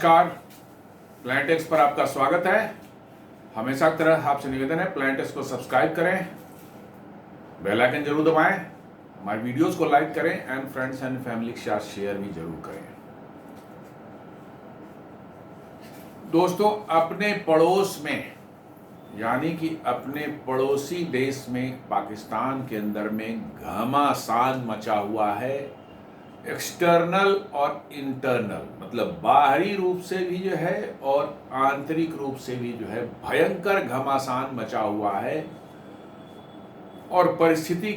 नमस्कार, प्लैनेटेक्स पर आपका स्वागत है। हमेशा की तरह आपसे निवेदन है, प्लैनेटेक्स को सब्सक्राइब करें, बेल आइकन जरूर दबाएं, हमारे वीडियोस को लाइक करें एंड फ्रेंड्स एंड फैमिली के साथ शेयर भी जरूर करें। दोस्तों, अपने पड़ोस में यानी कि अपने पड़ोसी देश में पाकिस्तान के अंदर में घमासान मचा हुआ है। एक्सटर्नल और इंटरनल मतलब बाहरी रूप से भी जो है और आंतरिक रूप से भी जो है भयंकर घमासान मचा हुआ है और परिस्थिति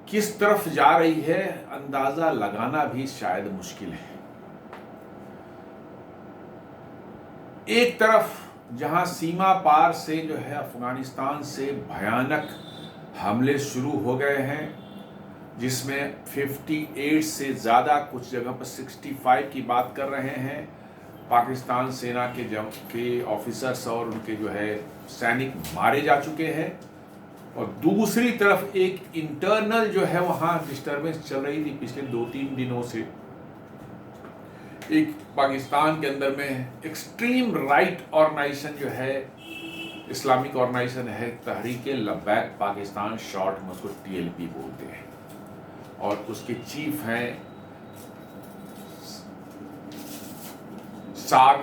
किस तरफ जा रही है अंदाजा लगाना भी शायद मुश्किल है। एक तरफ जहां सीमा पार से जो है अफगानिस्तान से भयानक हमले शुरू हो गए हैं, जिसमें 58 से ज़्यादा, कुछ जगह पर 65 की बात कर रहे हैं, पाकिस्तान सेना के ऑफिसर्स और उनके जो है सैनिक मारे जा चुके हैं। और दूसरी तरफ एक इंटरनल जो है वहाँ डिस्टर्बेंस चल रही थी पिछले 2-3 दिनों से। एक पाकिस्तान के अंदर में एक्सट्रीम राइट ऑर्गेनाइजेशन जो है, इस्लामिक ऑर्गेनाइजेशन है, तहरीके लब्बैक पाकिस्तान, शॉर्ट में उसको TLP बोलते हैं, और उसके चीफ हैं साद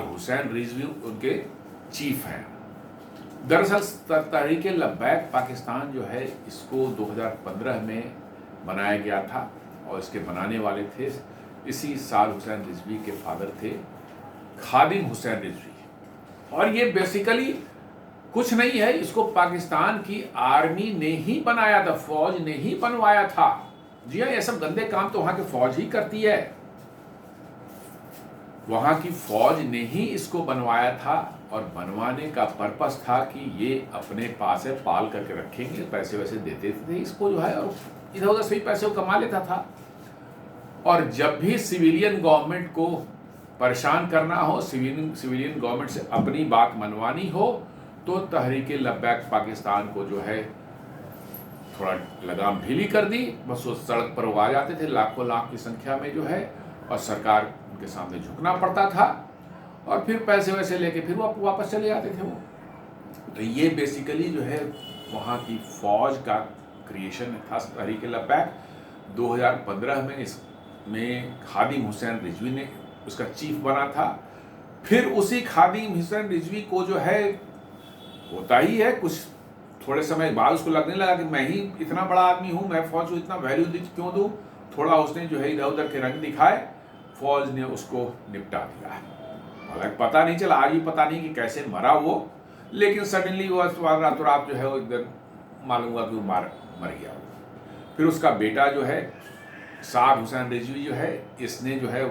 हुसैन रिजवी उनके चीफ हैं। दरअसल तहरीके लब्बैक पाकिस्तान जो है इसको 2015 में बनाया गया था और इसके बनाने वाले थे इसी साद हुसैन रिजवी के फादर थे, खादिम हुसैन रिजवी। और ये बेसिकली कुछ नहीं है, इसको पाकिस्तान की आर्मी ने ही बनाया था, फौज ने ही बनवाया था। जी हाँ, ये सब गंदे काम तो वहां की फौज ही करती है। वहां की फौज ने ही इसको बनवाया था और बनवाने का पर्पस था कि ये अपने पास है, पाल करके रखेंगे, पैसे वैसे देते थे इसको जो है, और इधर उधर सही पैसे को कमा लेता था। और जब भी सिविलियन गवर्नमेंट को परेशान करना हो, सिविलियन गवर्नमेंट से अपनी बात मनवानी हो, तो तहरीके लब्बैक पाकिस्तान को जो है थोड़ा लगाम ढीली कर दी। बस वो सड़क पर वो आ जाते थे लाखों लाख की संख्या में जो है, और सरकार उनके सामने झुकना पड़ता था और फिर पैसे वैसे लेके फिर वो वापस चले जाते थे वो। तो ये बेसिकली जो है वहाँ की फौज का क्रिएशन था तहरीके लब्बैक। 2015 में इसमें खादिम हुसैन रिजवी ने उसका चीफ बना था। फिर उसी खादिम हुसैन रिजवी को जो है, होता ही है, कुछ थोड़े समय बाद उसको लगने लगा कि मैं ही इतना बड़ा आदमी हूँ, मैं फौज को इतना वैल्यू क्यों दूँ। थोड़ा उसने जो है इधर उधर के रंग दिखाए, फौज ने उसको निपटा दिया। हालांकि पता नहीं चला, आज भी पता नहीं कि कैसे मरा वो, लेकिन सडनली वो रातों रात जो है वो एकदम मालूम हुआ कि वो मर गया। फिर उसका बेटा जो है साद हुसैन रिजवी जो है, इसने जो है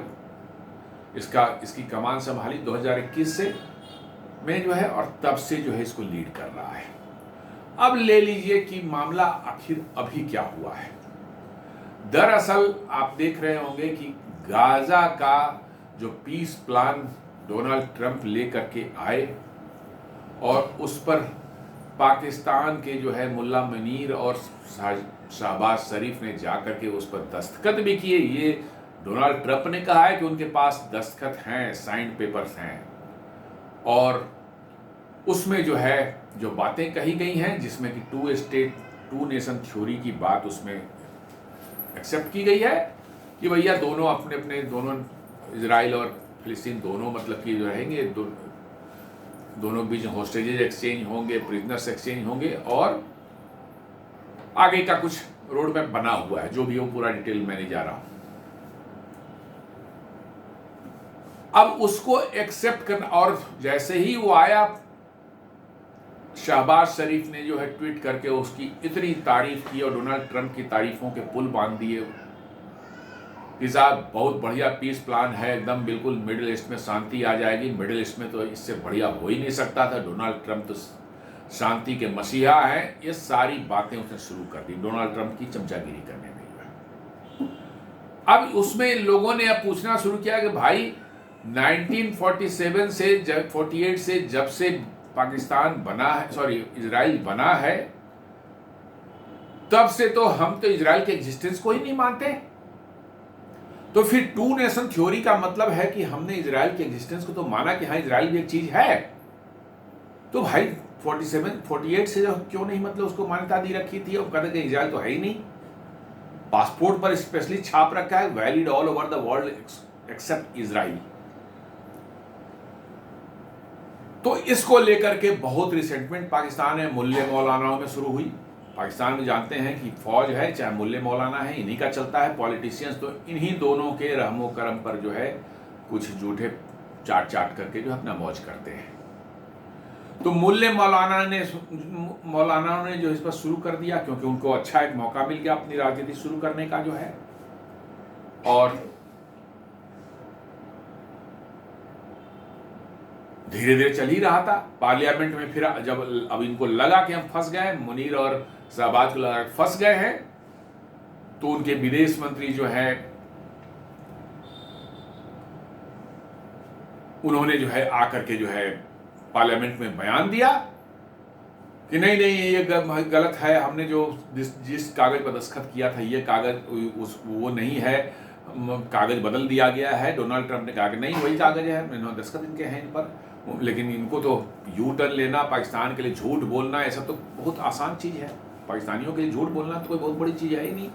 इसकी कमान संभाली 2021 से में जो है, और तब से जो है इसको लीड कर रहा है। अब ले लीजिए कि मामला आखिर अभी क्या हुआ है। दरअसल आप देख रहे होंगे कि गाजा का जो पीस प्लान डोनाल्ड ट्रंप लेकर के आए और उस पर पाकिस्तान के जो है मुल्ला मुनीर और शहबाज शरीफ ने जाकर के उस पर दस्तखत भी किए। ये डोनाल्ड ट्रंप ने कहा है कि उनके पास दस्तखत हैं, साइंड पेपर्स हैं, और उसमें जो है जो बातें कही गई हैं, जिसमें कि 2 स्टेट 2 नेशन थ्योरी की बात उसमें एक्सेप्ट की गई है कि भैया दोनों अपने अपने, दोनों इजराइल और फिलिस्तीन दोनों मतलब कि जो रहेंगे, दोनों बीच होस्टेजेज एक्सचेंज होंगे, प्रिजनर्स एक्सचेंज होंगे, और आगे का कुछ रोड मैप बना हुआ है। जो भी हो पूरा डिटेल मैं नहीं जा रहा हूं। अब उसको एक्सेप्ट करना, और जैसे ही वो आया, शहबाज शरीफ ने जो है ट्वीट करके उसकी इतनी तारीफ की और डोनाल्ड ट्रंप की तारीफों के पुल बांध दिए कि साहब बहुत बढ़िया पीस प्लान है, एकदम बिल्कुल मिडिल ईस्ट में शांति आ जाएगी। मिडिल ईस्ट में तो इससे बढ़िया हो ही नहीं सकता था, डोनाल्ड ट्रंप तो शांति के मसीहा हैं। ये सारी बातें उसने शुरू कर दी डोनाल्ड ट्रंप की चमचागिरी करने में। अब उसमें लोगों ने अब पूछना शुरू किया कि भाई 1947 से 48 से जब से पाकिस्तान बना है, सॉरी इजराइल बना है, तब से तो हम तो इजराइल के एग्जिस्टेंस को ही नहीं मानते। तो फिर टू नेशन थ्योरी का मतलब है कि हमने इजराइल के एग्जिस्टेंस को तो माना कि हाँ इजराइल भी एक चीज है, तो भाई 47-48 से क्यों नहीं मतलब उसको मान्यता दी रखी थी और कहते कि इजराइल तो है ही नहीं, पासपोर्ट पर स्पेशली छाप रखा है valid all over the world accept Israel. तो इसको लेकर के बहुत रिसेंटमेंट पाकिस्तान में मुल्ले मौलानाओं में शुरू हुई। पाकिस्तान में जानते हैं कि फौज है चाहे मुल्ले मौलाना है, इन्हीं का चलता है, पॉलिटिशियंस तो इन्हीं दोनों के रहमो करम पर जो है कुछ झूठे चाट चाट करके जो अपना मौज करते हैं। तो मुल्ले मौलाना ने जो इस पर शुरू कर दिया, क्योंकि उनको अच्छा एक मौका मिल गया अपनी राजनीति शुरू करने का जो है। और धीरे धीरे चल ही रहा था पार्लियामेंट में। फिर जब अब इनको लगा कि हम फंस गए, मुनीर और शहबाज को लगा फंस गए हैं, तो उनके विदेश मंत्री जो है उन्होंने जो है आकर के जो है पार्लियामेंट में बयान दिया कि नहीं नहीं ये गलत है, हमने जो जिस कागज पर दस्तखत किया था ये कागज वो नहीं है, कागज बदल दिया गया है। डोनाल्ड ट्रंप ने कहा कि नहीं वही कागज है, मैंने दस्तखत इनके हैं इन पर। लेकिन इनको तो यू टर्न लेना, पाकिस्तान के लिए झूठ बोलना, ऐसा तो बहुत आसान चीज है। पाकिस्तानियों के लिए झूठ बोलना तो कोई बहुत बड़ी चीज है ही नहीं।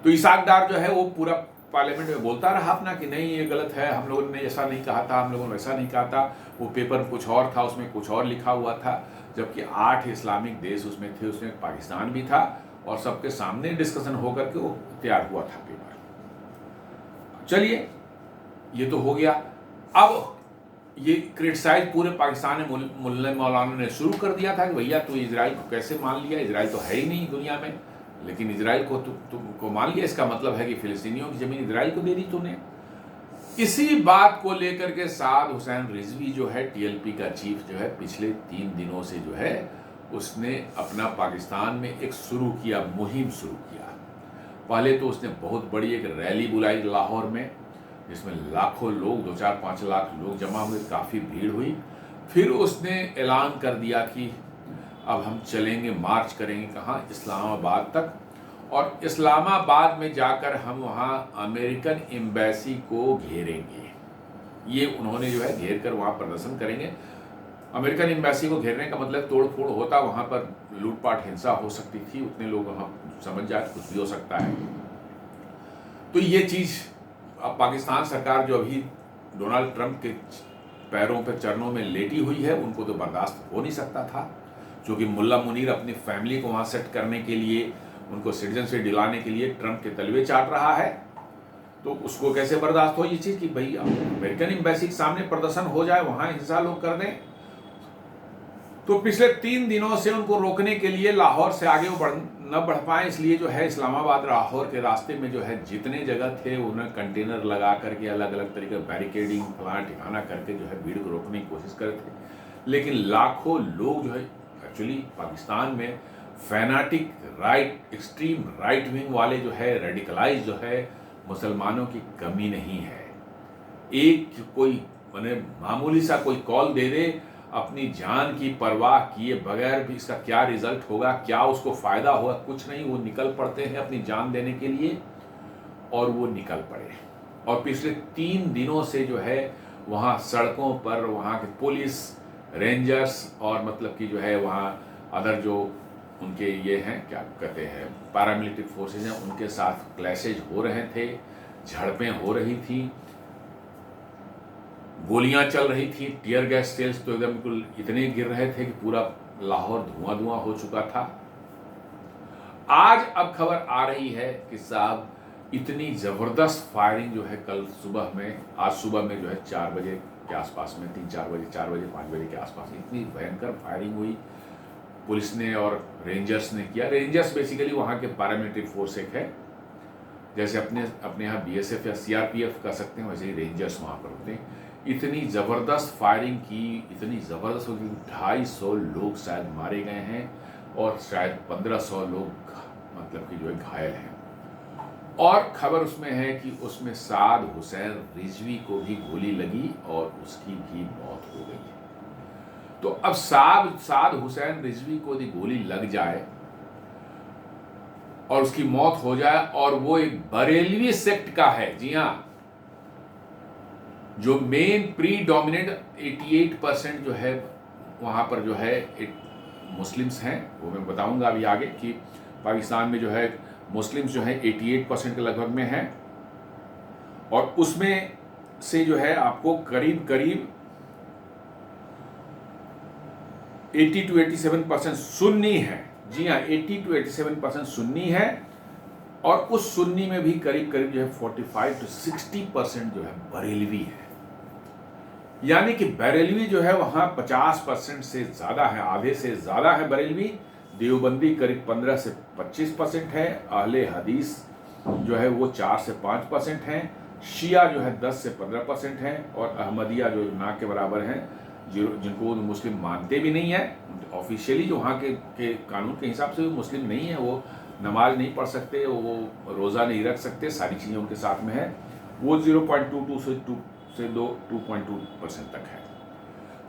तो इसाक डार जो है वो पूरा पार्लियामेंट में बोलता रहा अपना कि नहीं ये गलत है, हम लोगों ने ऐसा नहीं कहा था, हम लोगों ने वैसा नहीं कहा था, वो पेपर कुछ और था, उसमें कुछ और लिखा हुआ था, जबकि 8 इस्लामिक देश उसमें थे, उसमें पाकिस्तान भी था, और सबके सामने डिस्कशन होकर के वो तैयार हुआ था पेपर। चलिए ये तो हो गया। अब ये क्रिटिसाइज पूरे पाकिस्तान में मुल्ले मौलाना ने शुरू कर दिया था कि भैया तू इजराइल को कैसे मान लिया, इजराइल तो है ही नहीं दुनिया में, लेकिन इजराइल को तुमको मान लिया, इसका मतलब है कि फिलिस्तीनियों की जमीन इजराइल को दे दी तूने। इसी बात को लेकर के साद हुसैन रिजवी जो है टीएलपी का चीफ जो है पिछले 3 दिनों से जो है उसने अपना पाकिस्तान में एक शुरू किया, मुहिम शुरू किया। पहले तो उसने बहुत बड़ी एक रैली बुलाई लाहौर में, जिसमें लाखों लोग, 2-4-5 लाख लोग जमा हुए, काफ़ी भीड़ हुई। फिर उसने ऐलान कर दिया कि अब हम चलेंगे, मार्च करेंगे कहाँ, इस्लामाबाद तक, और इस्लामाबाद में जाकर हम वहाँ अमेरिकन एम्बेसी को घेरेंगे। ये उन्होंने जो है घेर कर वहाँ प्रदर्शन करेंगे। अमेरिकन एम्बेसी को घेरने का मतलब तोड़ फोड़ होता, वहाँ पर लूटपाट हिंसा हो सकती थी, उतने लोग वहाँ समझ जाए कुछ भी हो सकता है। तो ये चीज़ अब पाकिस्तान सरकार जो अभी डोनाल्ड ट्रंप के पैरों पे चरणों में लेटी हुई है, उनको तो बर्दाश्त हो नहीं सकता था, क्योंकि मुल्ला मुनीर अपनी फैमिली को वहाँ सेट करने के लिए, उनको सिटीजनशिप दिलाने के लिए ट्रंप के तलवे चाट रहा है। तो उसको कैसे बर्दाश्त हो ये चीज़ कि भाई अमेरिकन एम्बेसी के सामने प्रदर्शन हो जाए, वहाँ हिंसा लोग कर दें। तो पिछले 3 दिनों से उनको रोकने के लिए लाहौर से आगे वो न बढ़ पाए, इसलिए जो है इस्लामाबाद लाहौर के रास्ते में जो है जितने जगह थे उन्हें कंटेनर लगा करके अलग अलग तरीके बैरिकेडिंग फलाना ठिकाना करके जो है भीड़ को रोकने की कोशिश करे थे। लेकिन लाखों लोग जो है एक्चुअली पाकिस्तान में fanatic right, extreme right wing वाले जो है रेडिकलाइज जो है मुसलमानों की कमी नहीं है। एक कोई मैंने मामूली सा कोई कॉल दे दे, अपनी जान की परवाह किए बगैर भी इसका क्या रिजल्ट होगा, क्या उसको फायदा होगा, कुछ नहीं, वो निकल पड़ते हैं अपनी जान देने के लिए, और वो निकल पड़े। और पिछले 3 दिनों से जो है वहाँ सड़कों पर वहाँ के पुलिस, रेंजर्स और मतलब कि जो है वहाँ अदर जो उनके ये हैं क्या कहते हैं पैरामिलिट्री फोर्सेज हैं, उनके साथ क्लैशेज हो रहे थे, झड़पें हो रही थी, गोलियां चल रही थी, टीयर गैस सेल्स तो एकदम बिल्कुल इतने गिर रहे थे कि पूरा लाहौर धुआं धुआं हो चुका था। आज अब खबर आ रही है कि साहब इतनी जबरदस्त फायरिंग जो है कल सुबह में, आज सुबह में जो है 4 बजे के आसपास में, 3-4 बजे, 4 बजे 5 बजे के आसपास इतनी भयंकर फायरिंग हुई पुलिस ने और रेंजर्स ने किया। रेंजर्स बेसिकली वहाँ के पैरामिलिट्री फोर्स एक है, जैसे अपने यहाँ बीएसएफ या सीआरपीएफ कर सकते हैं, वैसे ही रेंजर्स वहाँ पर होते हैं। इतनी ज़बरदस्त फायरिंग की, इतनी ज़बरदस्त होगी, 250 लोग शायद मारे गए हैं और शायद 1500 लोग मतलब कि जो है घायल हैं। और खबर उसमें है कि उसमें साद हुसैन रिजवी को भी गोली लगी और उसकी भी मौत हो गई। तो अब साद हुसैन रिजवी को यदि गोली लग जाए और उसकी मौत हो जाए और वो एक बरेलवी सेक्ट का है। जी हाँ, जो मेन प्री डोमिनेंट 88% जो है वहाँ पर जो है मुस्लिम्स हैं, वो मैं बताऊंगा अभी आगे कि पाकिस्तान में जो है मुस्लिम्स जो है 88% के लगभग में हैं, और उसमें से जो है आपको करीब करीब 80 to 87% सुन्नी है। जी हाँ, 80 to 87% सुन्नी है, और उस सुन्नी में भी करीब करीब जो है 45 to 60% जो है बरेलवी है। यानी कि बरेलवी जो है वहाँ 50% से ज़्यादा है, आधे से ज़्यादा है बरेलवी। देवबंदी करीब 15 से 25% है, अहले हदीस जो है वो 4 से 5% हैं, शिया जो है 10 से 15% हैं, और अहमदिया जो ना के बराबर हैं, जिनको मुस्लिम मानते भी नहीं है ऑफिशियली, जो वहाँ के कानून के हिसाब से वो मुस्लिम नहीं है, वो नमाज नहीं पढ़ सकते, वो रोज़ा नहीं रख सकते, सारी चीज़ें उनके साथ में है, वो 0.22 से 2.2% तक है।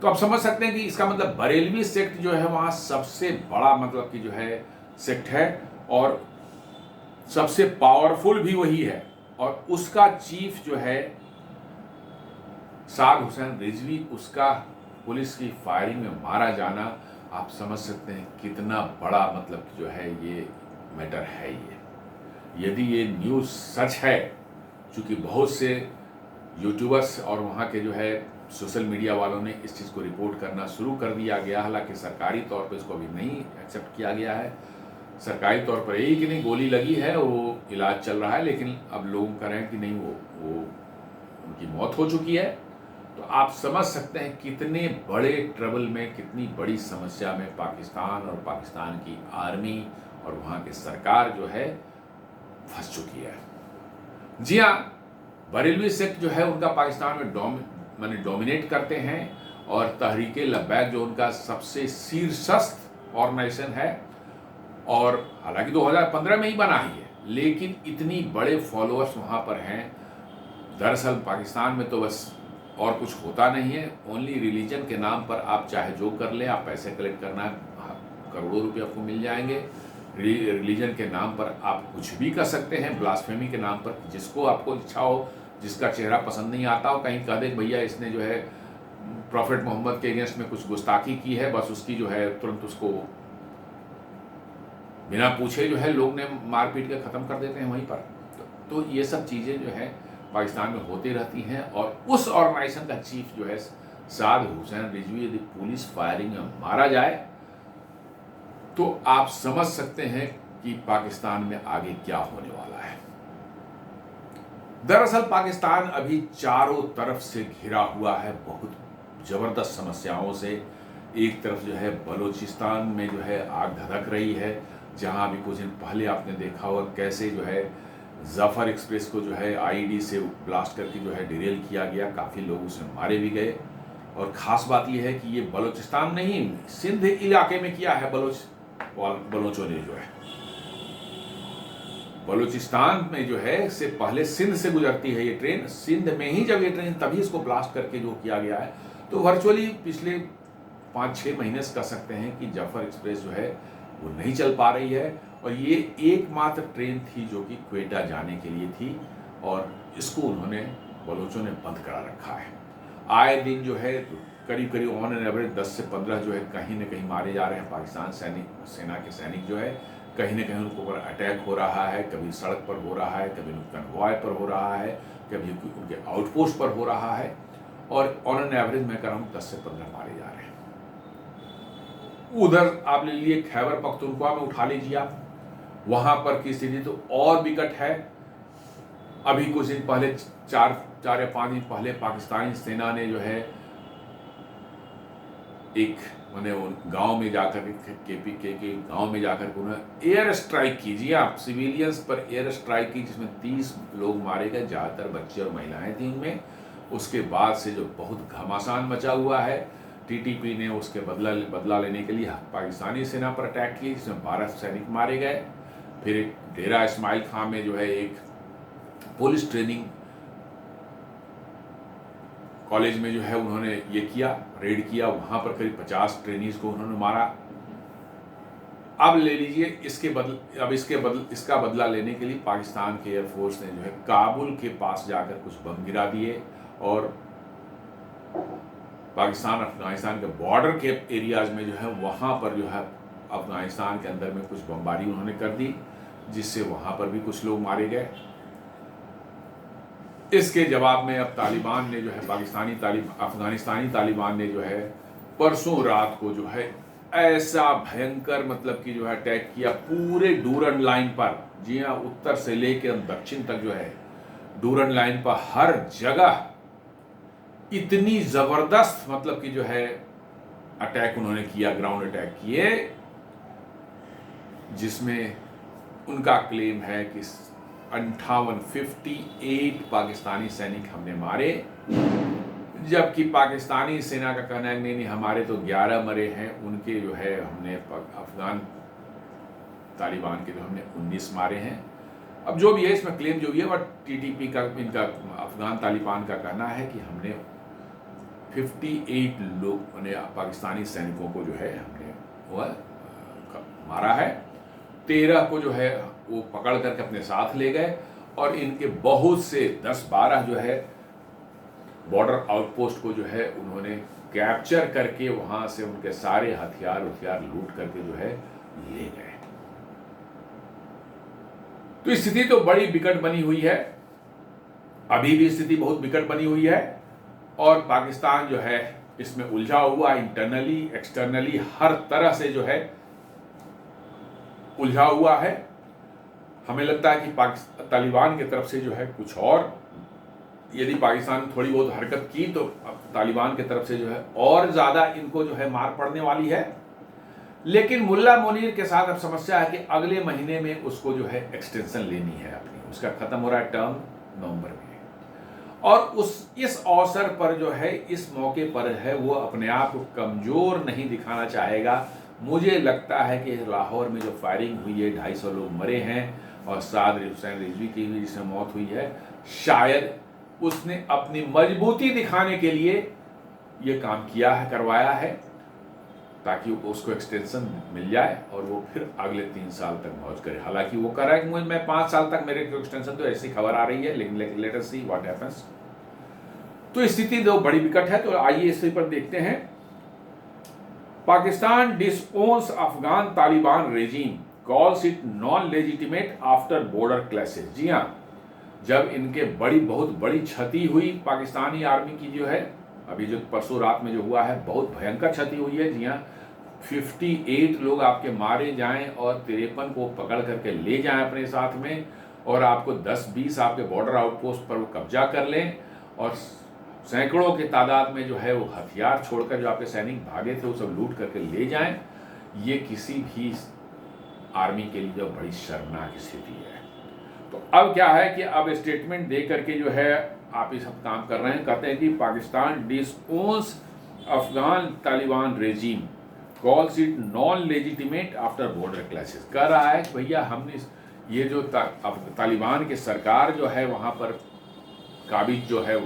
तो आप समझ सकते हैं कि इसका मतलब बरेलवी सेक्ट जो है वहाँ सबसे बड़ा मतलब कि जो है सेक्ट है, और सबसे पावरफुल भी वही है, और उसका चीफ जो है साद हुसैन रिजवी, उसका पुलिस की फायरिंग में मारा जाना, आप समझ सकते हैं कितना बड़ा मतलब जो है ये मैटर है। ये यदि ये न्यूज़ सच है, चूँकि बहुत से यूट्यूबर्स और वहाँ के जो है सोशल मीडिया वालों ने इस चीज़ को रिपोर्ट करना शुरू कर दिया गया, हालांकि सरकारी तौर पर इसको अभी नहीं एक्सेप्ट किया गया है। सरकारी तौर पर यही कि नहीं गोली लगी है, वो इलाज चल रहा है, लेकिन अब लोग कह रहे हैं कि नहीं वो उनकी मौत हो चुकी है। तो आप समझ सकते हैं कितने बड़े ट्रबल में, कितनी बड़ी समस्या में पाकिस्तान और पाकिस्तान की आर्मी और वहाँ की सरकार जो है फंस चुकी है। जी हाँ, बरेलवी सेक्ट जो है उनका पाकिस्तान में डोमिनेट करते हैं, और तहरीके लब्बैक जो उनका सबसे शीर्षस्थ ऑर्गेनाइजेशन है, और हालांकि 2015 में ही बना ही है, लेकिन इतनी बड़े फॉलोअर्स वहाँ पर हैं। दरअसल पाकिस्तान में तो बस और कुछ होता नहीं है, ओनली रिलीजन के नाम पर आप चाहे जो कर लें, आप पैसे कलेक्ट करना है, करोड़ों रुपये आपको मिल जाएंगे। रिलीजन के नाम पर आप कुछ भी कर सकते हैं, ब्लास्फेमी के नाम पर, जिसको आपको इच्छा हो, जिसका चेहरा पसंद नहीं आता हो, कहीं कह दे भैया इसने जो है प्रॉफिट मोहम्मद के अगेंस्ट में कुछ गुस्ताखी की है, बस उसकी जो है तुरंत उसको बिना पूछे जो है लोग ने मार पीट के ख़त्म कर देते हैं वहीं पर। तो ये सब चीज़ें जो है पाकिस्तान में होती रहती हैं, और उस ऑर्गेनाइजेशन का चीफ जो है साद हुसैन रिजवी यदि पुलिस फायरिंग में मारा जाए, तो आप समझ सकते हैं कि पाकिस्तान में आगे क्या होने वाला है। दरअसल पाकिस्तान अभी चारों तरफ से घिरा हुआ है बहुत ज़बरदस्त समस्याओं से। एक तरफ जो है बलूचिस्तान में जो है आग धधक रही है, जहां अभी कुछ दिन पहले आपने देखा होगा कैसे जो है जाफर एक्सप्रेस को जो है आईईडी से ब्लास्ट करके जो है डिरेल किया गया, काफ़ी लोग उसमें मारे भी गए। और ख़ास बात यह है कि ये बलूचिस्तान नहीं, सिंध इलाके में किया है बलोचों ने जो है। बलूचिस्तान में जो है से पहले सिंध से गुजरती है ये ट्रेन, सिंध में ही जब ये ट्रेन तभी इसको ब्लास्ट करके जो किया गया है। तो वर्चुअली पिछले 5-6 महीने से कह सकते हैं कि जाफर एक्सप्रेस जो है वो नहीं चल पा रही है, और ये एकमात्र ट्रेन थी जो कि क्वेटा जाने के लिए थी, और इसको उन्होंने बलोचों ने बंद करा रखा है। आए दिन जो है करीब करीब ऑन एन एवरेज 10 से 15 जो है कहीं न कहीं मारे जा रहे हैं पाकिस्तान सेना के सैनिक जो है, कहीं न कहीं उनको ऊपर अटैक हो रहा है, कभी सड़क पर हो रहा है, कभी कन्वॉय पर हो रहा है, कभी उनके आउटपोस्ट पर हो रहा है, और ऑन एन एवरेज मैं कह रहा हूँ 10 से 15 मारे जा रहे हैं। उधर आप ले लीजिए खैबर पख्तूनख्वा में उठा लीजिए आप, वहां पर की स्थिति तो और विकट है। अभी कुछ दिन पहले 4 या 5 दिन पहले पाकिस्तानी सेना ने जो है एक मैंने गांव में जाकर केपीके के गांव में जाकर उन्होंने एयर स्ट्राइक की। जी आप सिविलियंस पर एयर स्ट्राइक की, जिसमें 30 लोग मारे गए, ज़्यादातर बच्चे और महिलाएं थी उनमें। उसके बाद से जो बहुत घमासान मचा हुआ है, टीटीपी ने उसके बदला लेने के लिए पाकिस्तानी सेना पर अटैक किए, जिसमें 12 सैनिक मारे गए। फिर एक डेरा इस्माइल खां में जो है एक पुलिस ट्रेनिंग कॉलेज में जो है उन्होंने ये किया, रेड किया, वहाँ पर करीब 50 ट्रेनीज को उन्होंने मारा। अब ले लीजिए इसका बदला लेने के लिए पाकिस्तान के एयरफोर्स ने जो है काबुल के पास जाकर कुछ बम गिरा दिए और पाकिस्तान अफगानिस्तान के बॉर्डर के एरियाज में जो है वहाँ पर जो है अफगानिस्तान के अंदर में कुछ बमबारी उन्होंने कर दी, जिससे वहाँ पर भी कुछ लोग मारे गए। इसके जवाब में अब तालिबान ने जो है अफगानिस्तानी तालिबान ने जो है परसों रात को जो है ऐसा भयंकर मतलब कि जो है अटैक किया पूरे डूरन लाइन पर। जी हाँ, उत्तर से लेकर दक्षिण तक जो है डूरन लाइन पर हर जगह इतनी जबरदस्त मतलब कि जो है अटैक उन्होंने किया, ग्राउंड अटैक किए, जिसमें उनका क्लेम है कि 58 पाकिस्तानी सैनिक हमने मारे, जबकि पाकिस्तानी सेना का कहना है नहीं हमारे तो 11 मरे हैं, उनके जो है हमने अफगान तालिबान के जो हमने 19 मारे हैं। अब जो भी है इसमें क्लेम जो भी है वह टीटीपी का इनका अफगान तालिबान का कहना है कि हमने 58 लोग पाकिस्तानी सैनिकों को जो है हमने वह मारा है। 13 को जो है वो पकड़ करके अपने साथ ले गए और इनके बहुत से 10-12 जो है बॉर्डर आउटपोस्ट को जो है उन्होंने कैप्चर करके वहां से उनके सारे हथियार लूट करके जो है ले गए। तो स्थिति तो बड़ी विकट बनी हुई है, अभी भी स्थिति बहुत विकट बनी हुई है और पाकिस्तान जो है इसमें उलझा हुआ, इंटरनली एक्सटर्नली हर तरह से जो है उलझा हुआ है। हमें लगता है कि तालिबान की तरफ से जो है कुछ और, यदि पाकिस्तान ने थोड़ी बहुत हरकत की तो तालिबान की तरफ से जो है और ज्यादा इनको जो है मार पड़ने वाली है। लेकिन मुल्ला मुनीर के साथ अब समस्या है कि अगले महीने में उसको जो है एक्सटेंशन लेनी है अपनी, उसका खत्म हो रहा है टर्म नवंबर में, और इस अवसर पर जो है इस मौके पर है वो अपने आप को कमजोर नहीं दिखाना चाहेगा। मुझे लगता है कि लाहौर में जो फायरिंग हुई है 250 लोग मरे हैं और साद हुसैन रिजवी की हुई जिसमें मौत हुई है, शायद उसने अपनी मजबूती दिखाने के लिए ये काम किया है, करवाया है, ताकि उसको एक्सटेंशन मिल जाए और वो फिर अगले 3 साल तक मौज करे। हालांकि वो कह रहा है कि मैं 5 साल तक मेरे को एक्सटेंशन, तो ऐसी खबर आ रही है, लेकिन let us see what happens. तो स्थिति तो बड़ी विकट है। तो आइए इस पर देखते हैं। Pakistan disowns Afghan Taliban regime, calls it non legitimate after border clashes. जी हाँ, जब इनके बहुत बड़ी क्षति हुई पाकिस्तानी आर्मी की जो है, अभी जो परसों रात में जो हुआ है बहुत भयंकर क्षति हुई है। जी हाँ, 58 लोग आपके मारे जाएं और 53 को पकड़ करके ले जाएं अपने साथ में, और आपको 10-20 आपके बॉर्डर आउटपोस्ट पर वो कब्जा कर लें, और सैकड़ों की तादाद में जो है वो हथियार छोड़कर जो आपके सैनिक भागे थे वो सब लूट करके ले जाएं। ये किसी भी आर्मी के लिए जो बड़ी शर्मनाक स्थिति है। तो अब क्या है कि अब स्टेटमेंट दे करके जो है आप ये सब काम कर रहे हैं। कहते हैं कि Pakistan disowns Afghan Taliban regime, calls it non legitimate after border clashes. कह रहा है कि भैया हमने ये जो तालिबान की सरकार जो है वहां पर काबिज जो है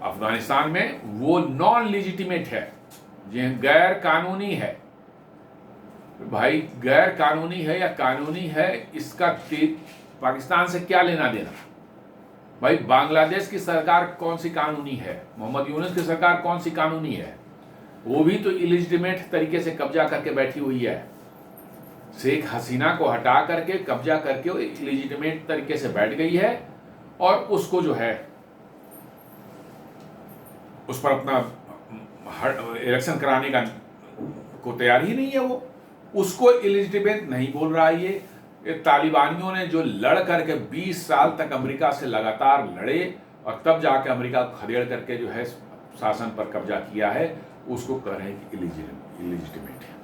अफगानिस्तान में, वो नॉन लेजिटिमेट है, ये गैर कानूनी है। भाई गैर कानूनी है या कानूनी है, इसका पाकिस्तान से क्या लेना देना। भाई बांग्लादेश की सरकार कौन सी कानूनी है, मोहम्मद यूनुस की सरकार कौन सी कानूनी है, वो भी तो इलिजिटिमेट तरीके से कब्जा करके बैठी हुई है। शेख हसीना को हटा करके कब्जा करके वो इलिजिटिमेट तरीके से बैठ गई है, और उसको जो है उस पर अपना इलेक्शन कराने का को तैयार ही नहीं है। वो उसको इलिजिटिमेट नहीं बोल रहा है। ये तालिबानियों ने जो लड़ करके 20 साल तक अमेरिका से लगातार लड़े और तब जाके अमेरिका खदेड़ करके जो है शासन पर कब्जा किया है, उसको कह रहे हैं कि इलिजिटिमेट है।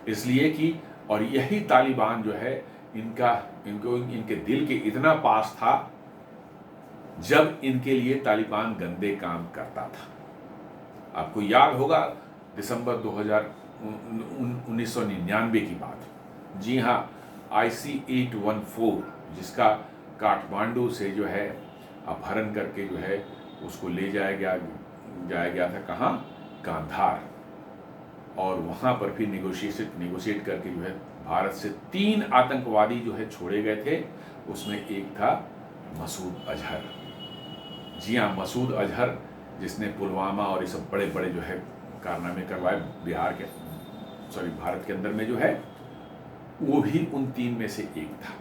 इसलिए कि और यही तालिबान जो है इनके दिल के इतना पास था जब इनके लिए तालिबान गंदे काम करता था। आपको याद होगा दिसंबर 1999 की बात। जी हाँ, IC-814 जिसका काठमांडू से जो है अपहरण करके जो है उसको ले जाया गया था कहाँ, कांधार। और वहाँ पर फिर निगोशिएट करके जो है भारत से 3 आतंकवादी जो है छोड़े गए थे। उसमें एक था मसूद अजहर। जी हाँ, मसूद अजहर, जिसने पुलवामा और ये सब बड़े बड़े जो है कारनामे करवाए भारत के अंदर में जो है, वो भी उन 3 में से एक था।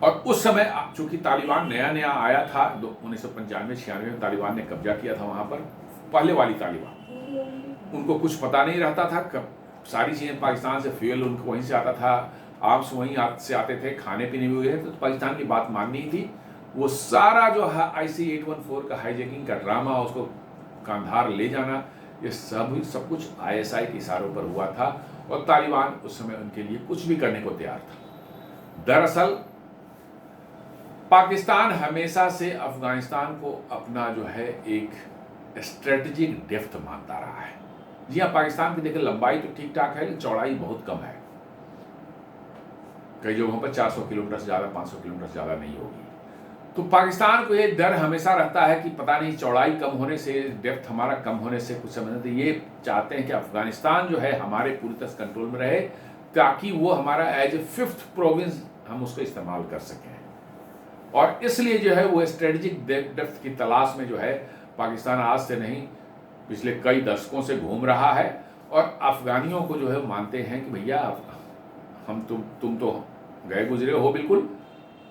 और उस समय चूंकि तालिबान नया नया आया था, 1995-96 में तालिबान ने कब्जा किया था वहाँ पर, पहले वाली तालिबान, उनको कुछ पता नहीं रहता था, सारी चीज़ें पाकिस्तान से, फ्यूल उनको वहीं से आता था, आर्म्स वहीं से आते थे, खाने पीने भी हुए थे, तो पाकिस्तान की बात माननी थी। वो सारा जो है IC-814 का हाईजैकिंग का ड्रामा, उसको कांधार ले जाना, ये सब कुछ ISI के इशारों पर हुआ था और तालिबान उस समय उनके लिए कुछ भी करने को तैयार था। दरअसल पाकिस्तान हमेशा से अफगानिस्तान को अपना जो है एक स्ट्रेटेजिक डेप्थ मानता रहा है। जी हाँ, पाकिस्तान की देखिए लंबाई तो ठीक ठाक है, लेकिन चौड़ाई बहुत कम है। कई जगहों पर 400 किलोमीटर से ज़्यादा, 500 किलोमीटर से ज़्यादा नहीं होगी। तो पाकिस्तान को ये डर हमेशा रहता है कि पता नहीं चौड़ाई कम होने से, डेप्थ हमारा कम होने से कुछ समझ नहीं, ये चाहते हैं कि अफगानिस्तान जो है हमारे पूरी तरह कंट्रोल में रहे, ताकि वो हमारा एज ए 5th प्रोविंस हम उसको इस्तेमाल कर सकें। और इसलिए जो है वो स्ट्रेटेजिक डेप्थ की तलाश में जो है पाकिस्तान आज से नहीं, पिछले कई दशकों से घूम रहा है। और अफगानियों को जो है मानते हैं कि भैया हम तुम तो गए गुजरे हो, बिल्कुल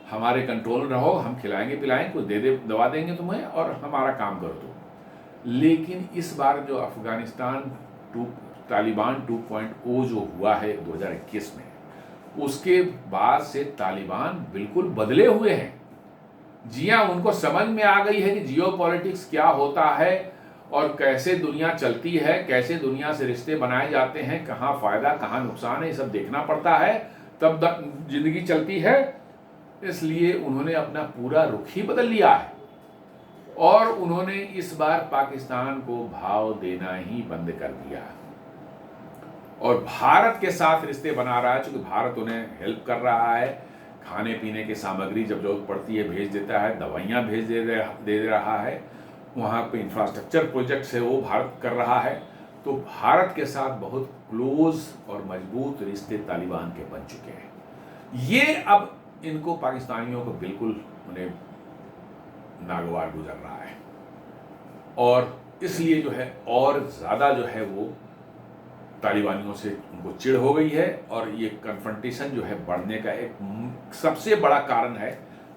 हमारे कंट्रोल में रहो, हम खिलाएंगे पिलाएंगे, कुछ दवा देंगे तुम्हें और हमारा काम करो तुम। लेकिन इस बार जो अफगानिस्तान तालिबान 2.0 जो हुआ है 2021 में, उसके बाद से तालिबान बिल्कुल बदले हुए हैं। जी हाँ, उनको समझ में आ गई है कि जियो पॉलिटिक्स क्या होता है और कैसे दुनिया चलती है, कैसे दुनिया से रिश्ते बनाए जाते हैं, कहाँ फायदा कहाँ नुकसान है, ये सब देखना पड़ता है, तब जिंदगी चलती है। इसलिए उन्होंने अपना पूरा रुख ही बदल लिया है और उन्होंने इस बार पाकिस्तान को भाव देना ही बंद कर दिया और भारत के साथ रिश्ते बना रहा है। चूंकि भारत उन्हें हेल्प कर रहा है, खाने पीने की सामग्री जब जरूरत पड़ती है भेज देता है, दवाइयाँ भेज दे रहा है, वहाँ पे इंफ्रास्ट्रक्चर प्रोजेक्ट से वो भारत कर रहा है। तो भारत के साथ बहुत क्लोज और मजबूत रिश्ते तालिबान के बन चुके हैं। ये अब इनको पाकिस्तानियों को बिल्कुल उन्हें नागवार गुजर रहा है और इसलिए जो है और ज़्यादा जो है वो तालिबानियों से उनको चिढ़ हो गई है। और ये कन्फ्रंटेशन जो है बढ़ने का एक सबसे बड़ा कारण है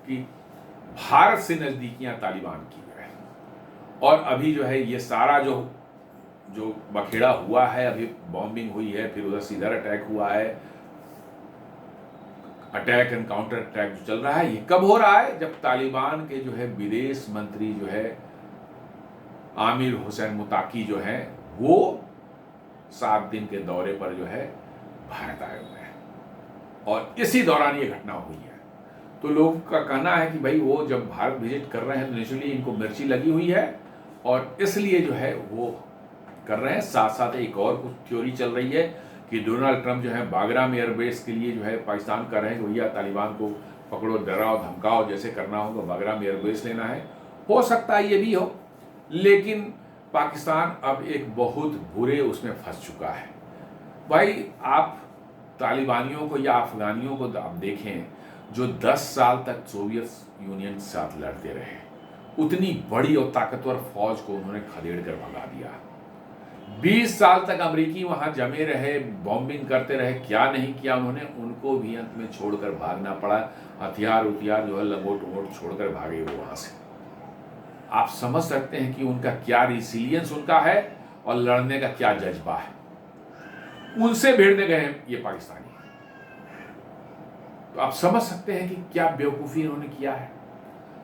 कि भारत से नज़दीकियां तालिबान की है। और अभी जो है ये सारा जो बखेड़ा हुआ है, अभी बॉम्बिंग हुई है, फिर उधर सीधर अटैक हुआ है, अटैक एंड काउंटर अटैक जो चल रहा है, ये कब हो रहा है? जब तालिबान के जो है विदेश मंत्री जो है आमिर हुसैन मुताकी जो है वो 7 दिन के दौरे पर जो है भारत आए हुए हैं और इसी दौरान ये घटना हुई है। तो लोगों का कहना है कि भाई वो जब भारत विजिट कर रहे हैं तो नेचुरली इनको मिर्ची लगी हुई है और इसलिए जो है वो कर रहे हैं। साथ साथ एक और कुछ थ्योरी चल रही है कि डोनाल्ड ट्रंप जो है बागराम एयरबेस के लिए जो है पाकिस्तान कर रहे हैं कि भैया तालिबान को पकड़ो, डराओ धमकाओ, जैसे करना हो तो बागराम एयरबेस लेना है। हो सकता है ये भी हो, लेकिन पाकिस्तान अब एक बहुत बुरे उसमें फंस चुका है। भाई आप तालिबानियों को या अफगानियों को आप देखें जो 10 साल तक सोवियत यूनियन के साथ लड़ते रहे, उतनी बड़ी और ताकतवर फौज को उन्होंने खदेड़ कर भगा दिया। 20 साल तक अमेरिकी वहां जमे रहे, बॉम्बिंग करते रहे, क्या नहीं किया उन्होंने, उनको भी अंत में छोड़कर भागना पड़ा। हथियार उथियार जो है लंगोट उंगोट छोड़कर भागे वो वहां से। आप समझ सकते हैं कि उनका क्या रिसिलियंस उनका है और लड़ने का क्या जज्बा है। उनसे भिड़ने गए हैं ये पाकिस्तानी। तो आप समझ सकते हैं कि क्या बेवकूफ़ी इन्होंने किया है।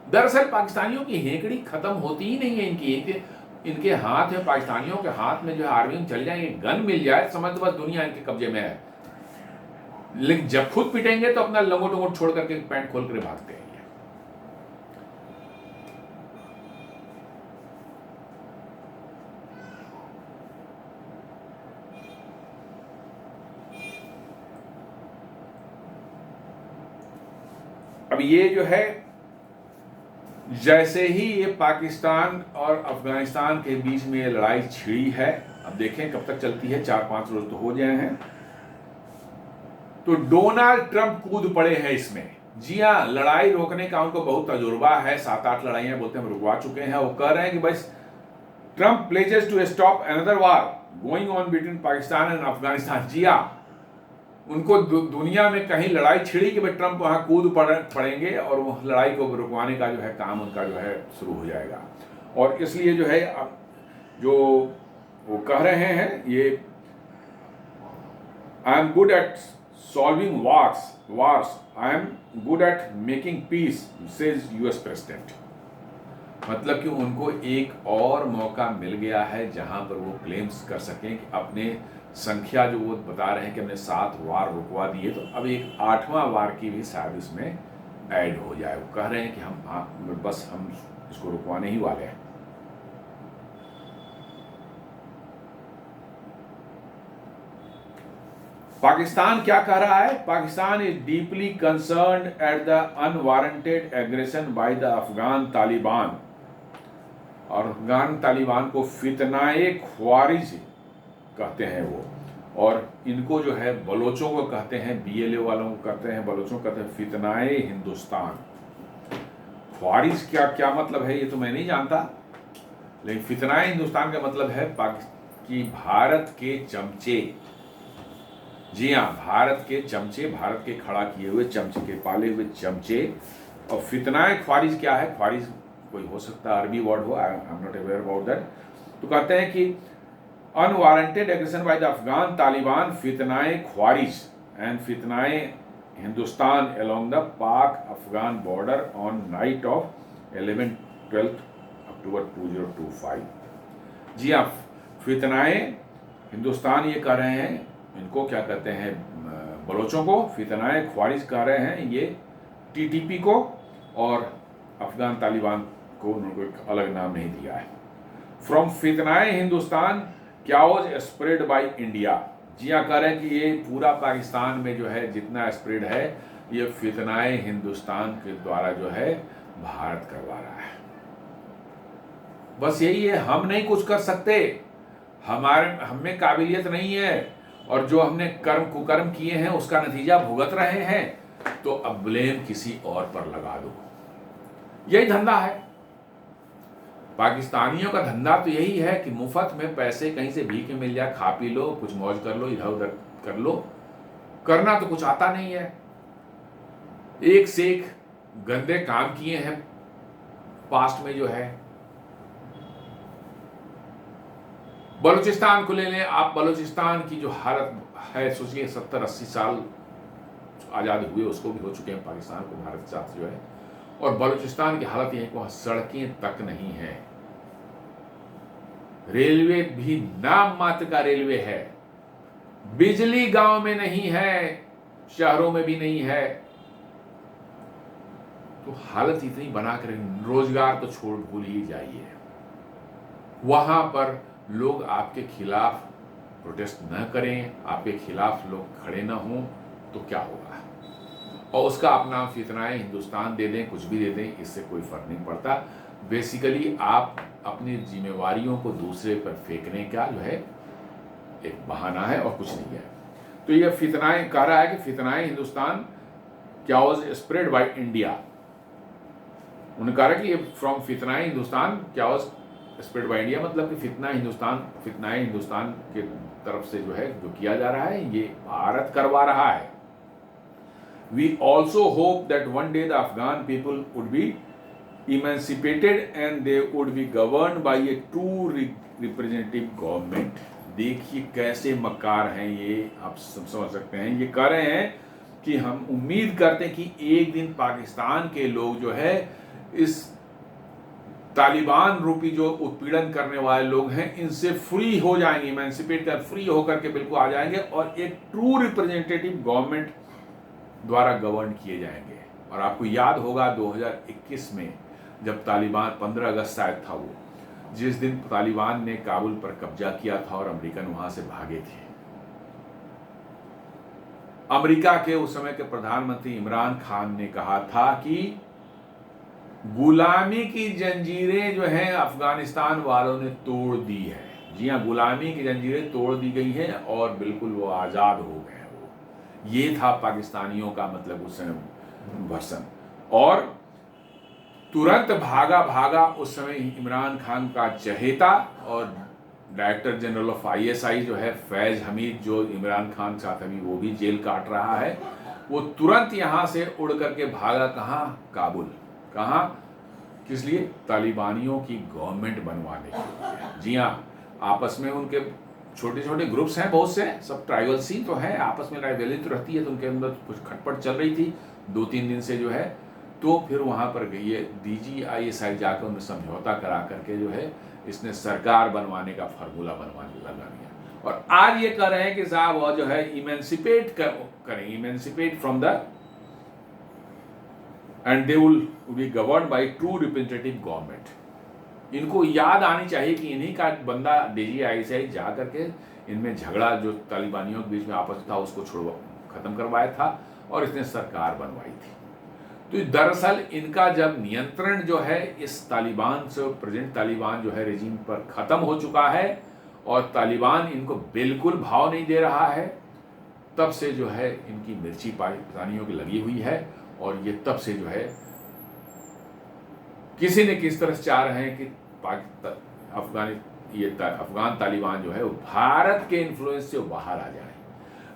दरअसल पाकिस्तानियों की हेकड़ी खत्म होती ही नहीं है। इनके हाथ है, पाकिस्तानियों के हाथ में जो है आर्मी चल जाएंगे, गन मिल जाए, समझ बस दुनिया इनके कब्जे में है। लेकिन जब खुद पिटेंगे तो अपना लंगोट उंगोट छोड़ करके पैंट खोल कर भागते हैं। अब ये जो है जैसे ही ये पाकिस्तान और अफगानिस्तान के बीच में ये लड़ाई छिड़ी है, अब देखें कब तक चलती है, 4-5 रोज तो हो गए हैं। तो डोनाल्ड ट्रंप कूद पड़े हैं इसमें। जी हाँ, लड़ाई रोकने का उनको बहुत तजुर्बा है, 7-8 लड़ाइयां बोलते हैं हम रुकवा चुके हैं। वो कह रहे हैं कि बस Trump pledges to stop another war going on between Pakistan and Afghanistan. जी हाँ, उनको दुनिया में कहीं लड़ाई छिड़ी कि भाई ट्रंप वहां कूद पड़ेंगे और वो लड़ाई को रुकवाने का जो है काम उनका जो है शुरू हो जाएगा। और इसलिए जो है जो वो कह रहे हैं, ये I am good at solving wars, I am good at making piece, says US president. मतलब कि उनको एक और मौका मिल गया है जहां पर वो क्लेम्स कर सकें कि अपने संख्या जो वो बता रहे हैं कि हमने 7 वार रुकवा दिए, तो अब एक 8वां वार की भी शायद इसमें ऐड हो जाए। वो कह रहे हैं कि हम बस हम इसको रुकवाने ही वाले हैं। पाकिस्तान क्या कह रहा है? Pakistan is deeply concerned at the unwarranted aggression by the Afghan Taliban. और अफगान तालिबान को फितनाए ख्वारिज कहते हैं वो, और इनको जो है बलोचों को कहते हैं, बीएलओ वालों को कहते हैं, बलोचों को कहते हैं फितनाए हिंदुस्तान। ख्वारिज क्या क्या मतलब है ये तो मैं नहीं जानता, लेकिन फितनाए हिंदुस्तान का मतलब है कि भारत के चमचे। जी हाँ, भारत के चमचे, भारत के खड़ा किए हुए चमचे, के पाले हुए चमचे। और फितनाए ख्वारिज क्या है? ख्वारिज कोई हो सकता है अरबी वर्ड हो, I am not aware about that. तो कहते हैं कि unwarranted aggression by the Afghan Taliban, फितनाए ख्वारिज एंड फितनाए Hindustan along the Pak Afghan border on night of 11-12 October 2025। जी हाँ, फितनाए हिंदुस्तान ये कह रहे हैं, इनको क्या कहते हैं बलोचों को, फितनाए ख्वारिज कह रहे हैं ये टीटीपी को, और अफगान तालिबान को उन्होंने एक अलग नाम नहीं दिया है। फ्रॉम फितनाए Hindustan chaos spread by India. जी हाँ, कह रहे हैं कि ये पूरा पाकिस्तान में जो है जितना स्प्रेड है, ये फितनाए हिंदुस्तान के द्वारा जो है भारत करवा रहा है। बस यही है, हम नहीं कुछ कर सकते, हमें काबिलियत नहीं है, और जो हमने कुकर्म किए हैं उसका नतीजा भुगत रहे हैं, तो अब ब्लेम किसी और पर लगा दो। यही धंधा है पाकिस्तानियों का। धंधा तो यही है कि मुफ्त में पैसे कहीं से भीख मिल जाए, खा पी लो, कुछ मौज कर लो, इधर उधर कर लो, करना तो कुछ आता नहीं है। एक से एक गंदे काम किए हैं पास्ट में जो है। बलूचिस्तान को ले लें आप, बलूचिस्तान की जो हालत है, सोचिए 70-80 साल आज़ाद हुए, उसको भी हो चुके हैं पाकिस्तान को, भारत के साथ जो है, और बलूचिस्तान की हालत यह है कि वहाँ सड़कें तक नहीं है, रेलवे भी नाम मात्र का रेलवे है, बिजली गांव में नहीं है, शहरों में भी नहीं है। तो हालत इतनी बना कर, रोजगार तो छोड़ भूल ही जाइए। वहां पर लोग आपके खिलाफ प्रोटेस्ट न करें, आपके खिलाफ लोग खड़े न हों, तो क्या होगा? और उसका अपना फितनाए हिंदुस्तान दे दें, कुछ भी दे दें, इससे कोई फर्क नहीं पड़ता। बेसिकली आप अपनी जिम्मेवारियों को दूसरे पर फेंकने का जो है एक बहाना है और कुछ नहीं है। तो ये फितनाए कह रहा है कि फितनाए हिंदुस्तान क्या वाज स्प्रेड बाय इंडिया। उन्होंने कहा कि ये फ्रॉम फितनाए हिंदुस्तान क्या वाज स्प्रेड बाय इंडिया, मतलब कि फितनाए हिंदुस्तान के तरफ से जो है जो किया जा रहा है, ये भारत करवा रहा है। We also hope that one day the Afghan people would be emancipated and they would be governed by a true representative government। देखिए कैसे मक्कार हैं ये, आप समझ सकते हैं। ये कह रहे हैं कि हम उम्मीद करते हैं कि एक दिन पाकिस्तान के लोग जो है इस तालिबान रूपी जो उत्पीड़न करने वाले लोग हैं, इनसे फ्री हो जाएंगे, इमेंसिपेट कर फ्री होकर के बिल्कुल आ जाएंगे, और एक ट्रू रिप्रेजेंटेटिव गवर्नमेंट द्वारा गवर्न किए जाएंगे। और आपको याद होगा 2021 में जब तालिबान, 15 अगस्त शायद था वो, जिस दिन तालिबान ने काबुल पर कब्जा किया था और अमेरिकन वहां से भागे थे। अमेरिका के उस समय के प्रधानमंत्री इमरान खान ने कहा था कि गुलामी की जंजीरें जो हैं अफगानिस्तान वालों ने तोड़ दी है। जी हाँ, गुलामी की जंजीरें तोड़ दी गई हैं और बिल्कुल वो आज़ाद हो गए हैं। वो ये था पाकिस्तानियों का मतलब उस समय वर्सन। और तुरंत भागा भागा उस समय इमरान खान का चहेता और डायरेक्टर जनरल ऑफ आईएसआई जो है फैज़ हमीद, जो इमरान खान के साथ अभी वो भी जेल काट रहा है, वो तुरंत यहाँ से उड़ करके भागा। कहाँ? काबुल। कहाँ? किस लिए? तालिबानियों की गवर्नमेंट बनवाने के लिए। जी हाँ, आपस में उनके छोटे छोटे ग्रुप्स हैं, बहुत से, सब ट्राइबल सी तो है, आपस में राइवलरी तो रहती है, तो उनके अंदर कुछ खटपट चल रही थी 2-3 दिन से जो है। तो फिर वहाँ पर गई है DGISI जाकर उन्हें समझौता करा करके जो है इसने सरकार बनवाने का फार्मूला बनवाने लगा दिया। और आज ये कह रहे हैं कि साहब वो जो है इमेंसिपेट करें, emancipate from the and they will be govern by true representative government. इनको याद आनी चाहिए कि इन्हीं का बंदा DGISI जा करके इनमें झगड़ा जो तालिबानियों के बीच में आपस था उसको खत्म करवाया था और इसने सरकार बनवाई थी। तो दरअसल इनका जब नियंत्रण जो है इस तालिबान से, प्रेजेंट तालिबान जो है रेजिम पर ख़त्म हो चुका है और तालिबान इनको बिल्कुल भाव नहीं दे रहा है, तब से जो है इनकी मिर्ची पाकिस्तानियों की लगी हुई है। और ये तब से जो है किसी न किस तरह से चाह रहे हैं कि अफगान तालिबान जो है वो भारत के इन्फ्लुएंस से बाहर आ जाए।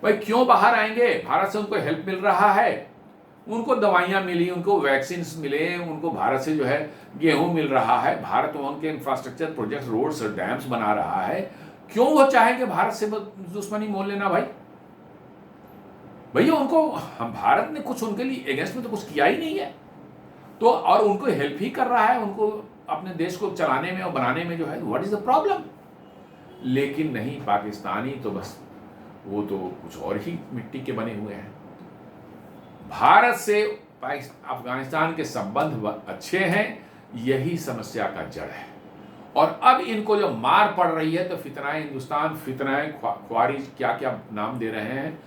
भाई क्यों बाहर आएंगे? भारत से उनको हेल्प मिल रहा है, उनको दवाइयाँ मिली, उनको वैक्सीन मिले, उनको भारत से जो है गेहूं मिल रहा है, भारत उनके इंफ्रास्ट्रक्चर प्रोजेक्ट, रोड्स और डैम्स बना रहा है। क्यों वो चाहेंगे भारत से दुश्मनी मोल लेना? भाई भैया उनको, हम भारत ने कुछ उनके लिए अगेंस्ट में तो कुछ किया ही नहीं है, तो और उनको हेल्प ही कर रहा है, उनको अपने देश को चलाने में और बनाने में जो है। What is the problem? लेकिन नहीं, पाकिस्तानी तो बस वो तो कुछ और ही मिट्टी के बने हुए हैं। भारत से अफगानिस्तान के संबंध अच्छे हैं, यही समस्या का जड़ है। और अब इनको जो मार पड़ रही है तो फितनाए हिंदुस्तान, फितनाए ख्वारिज, क्या क्या नाम दे रहे हैं,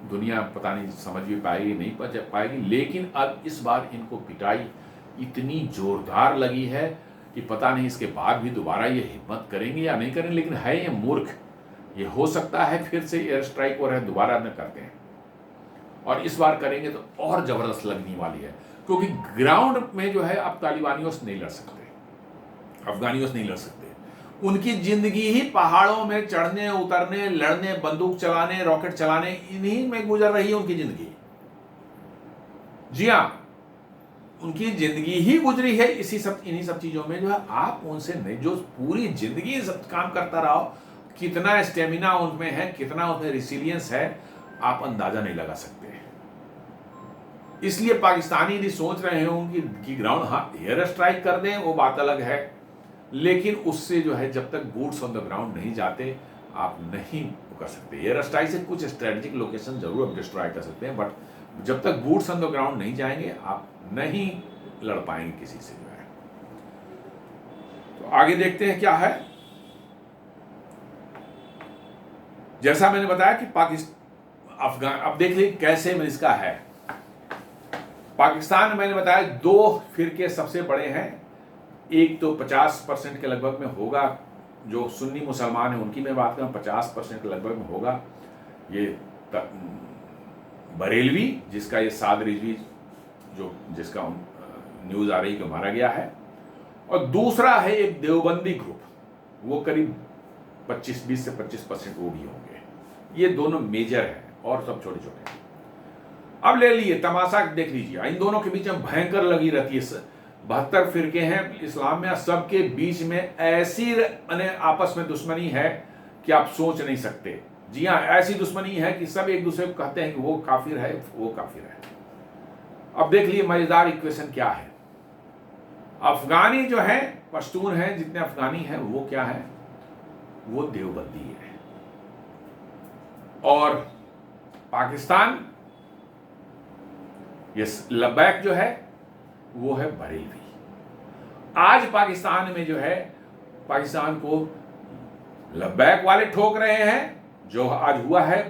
दुनिया पता नहीं समझ भी पाएगी नहीं पाएगी। लेकिन अब इस बार इनको पिटाई इतनी जोरदार लगी है कि पता नहीं इसके बाद भी दोबारा ये हिम्मत करेंगे या नहीं करेंगे। लेकिन है ये मूर्ख, ये हो सकता है फिर से एयर स्ट्राइक और है दोबारा न करते हैं, और इस बार करेंगे तो और जबरदस्त लगने वाली है। क्योंकि ग्राउंड में जो है अब तालिबानियों से नहीं लड़ सकते, अफगानियों से नहीं लड़ सकते। उनकी जिंदगी ही पहाड़ों में चढ़ने उतरने, लड़ने, बंदूक चलाने, रॉकेट चलाने, इन्हीं में गुजर रही है उनकी जिंदगी। जी हाँ, उनकी जिंदगी ही गुजरी है इन्हीं सब चीजों में। जो है आप उनसे नहीं, जो पूरी जिंदगी सब काम करता रहा, कितना स्टेमिना उनमें है, कितना उनमें रिसिलियंस है, आप अंदाजा नहीं लगा सकते। इसलिए पाकिस्तानी भी सोच रहे होंगे कि ग्राउंड, हाँ एयर स्ट्राइक कर दें वो बात अलग है, लेकिन उससे जो है जब तक बूट्स ऑन द ग्राउंड नहीं जाते आप नहीं कर सकते। एयर स्ट्राइक से कुछ स्ट्रेटेजिक लोकेशन जरूर आप डिस्ट्रॉय कर सकते हैं, बट जब तक बूट्स ऑन द ग्राउंड नहीं जाएंगे आप नहीं लड़ पाएंगे किसी से जो है। तो आगे देखते हैं क्या है। जैसा मैंने बताया कि अफगान, अब देख लीजिए कैसे इसका है। पाकिस्तान मैंने बताया 2 फिरके सबसे बड़े हैं। एक तो 50% के लगभग में होगा, जो सुन्नी मुसलमान है उनकी मैं बात करूं, 50% के लगभग में होगा ये बरेलवी, जिसका ये साद रिजवी जिसका न्यूज़ आ रही कि मारा गया है, और दूसरा है एक देवबंदी ग्रुप, वो करीब 20 से 25% वो भी होंगे। ये दोनों मेजर हैं और सब छोटे छोटे। अब ले लिए तमाशा, देख लीजिए इन दोनों के बीच में भयंकर लगी रहती है। 72 फिरके हैं इस्लाम में, सबके बीच में ऐसी आपस में दुश्मनी है कि आप सोच नहीं सकते। जी हाँ, ऐसी दुश्मनी है कि सब एक दूसरे को कहते हैं कि वो काफिर है, वो काफिर है। अब देख लिए मजेदार इक्वेशन क्या है। अफगानी जो है, पश्तून है, जितने अफगानी हैं वो क्या है, वो देवबंदी है। और पाकिस्तान, ये लब्बैक जो है वो है बरेलवी। आज पाकिस्तान में जो है, पाकिस्तान को लब्बैक वाले ठोक रहे हैं, जो आज हुआ है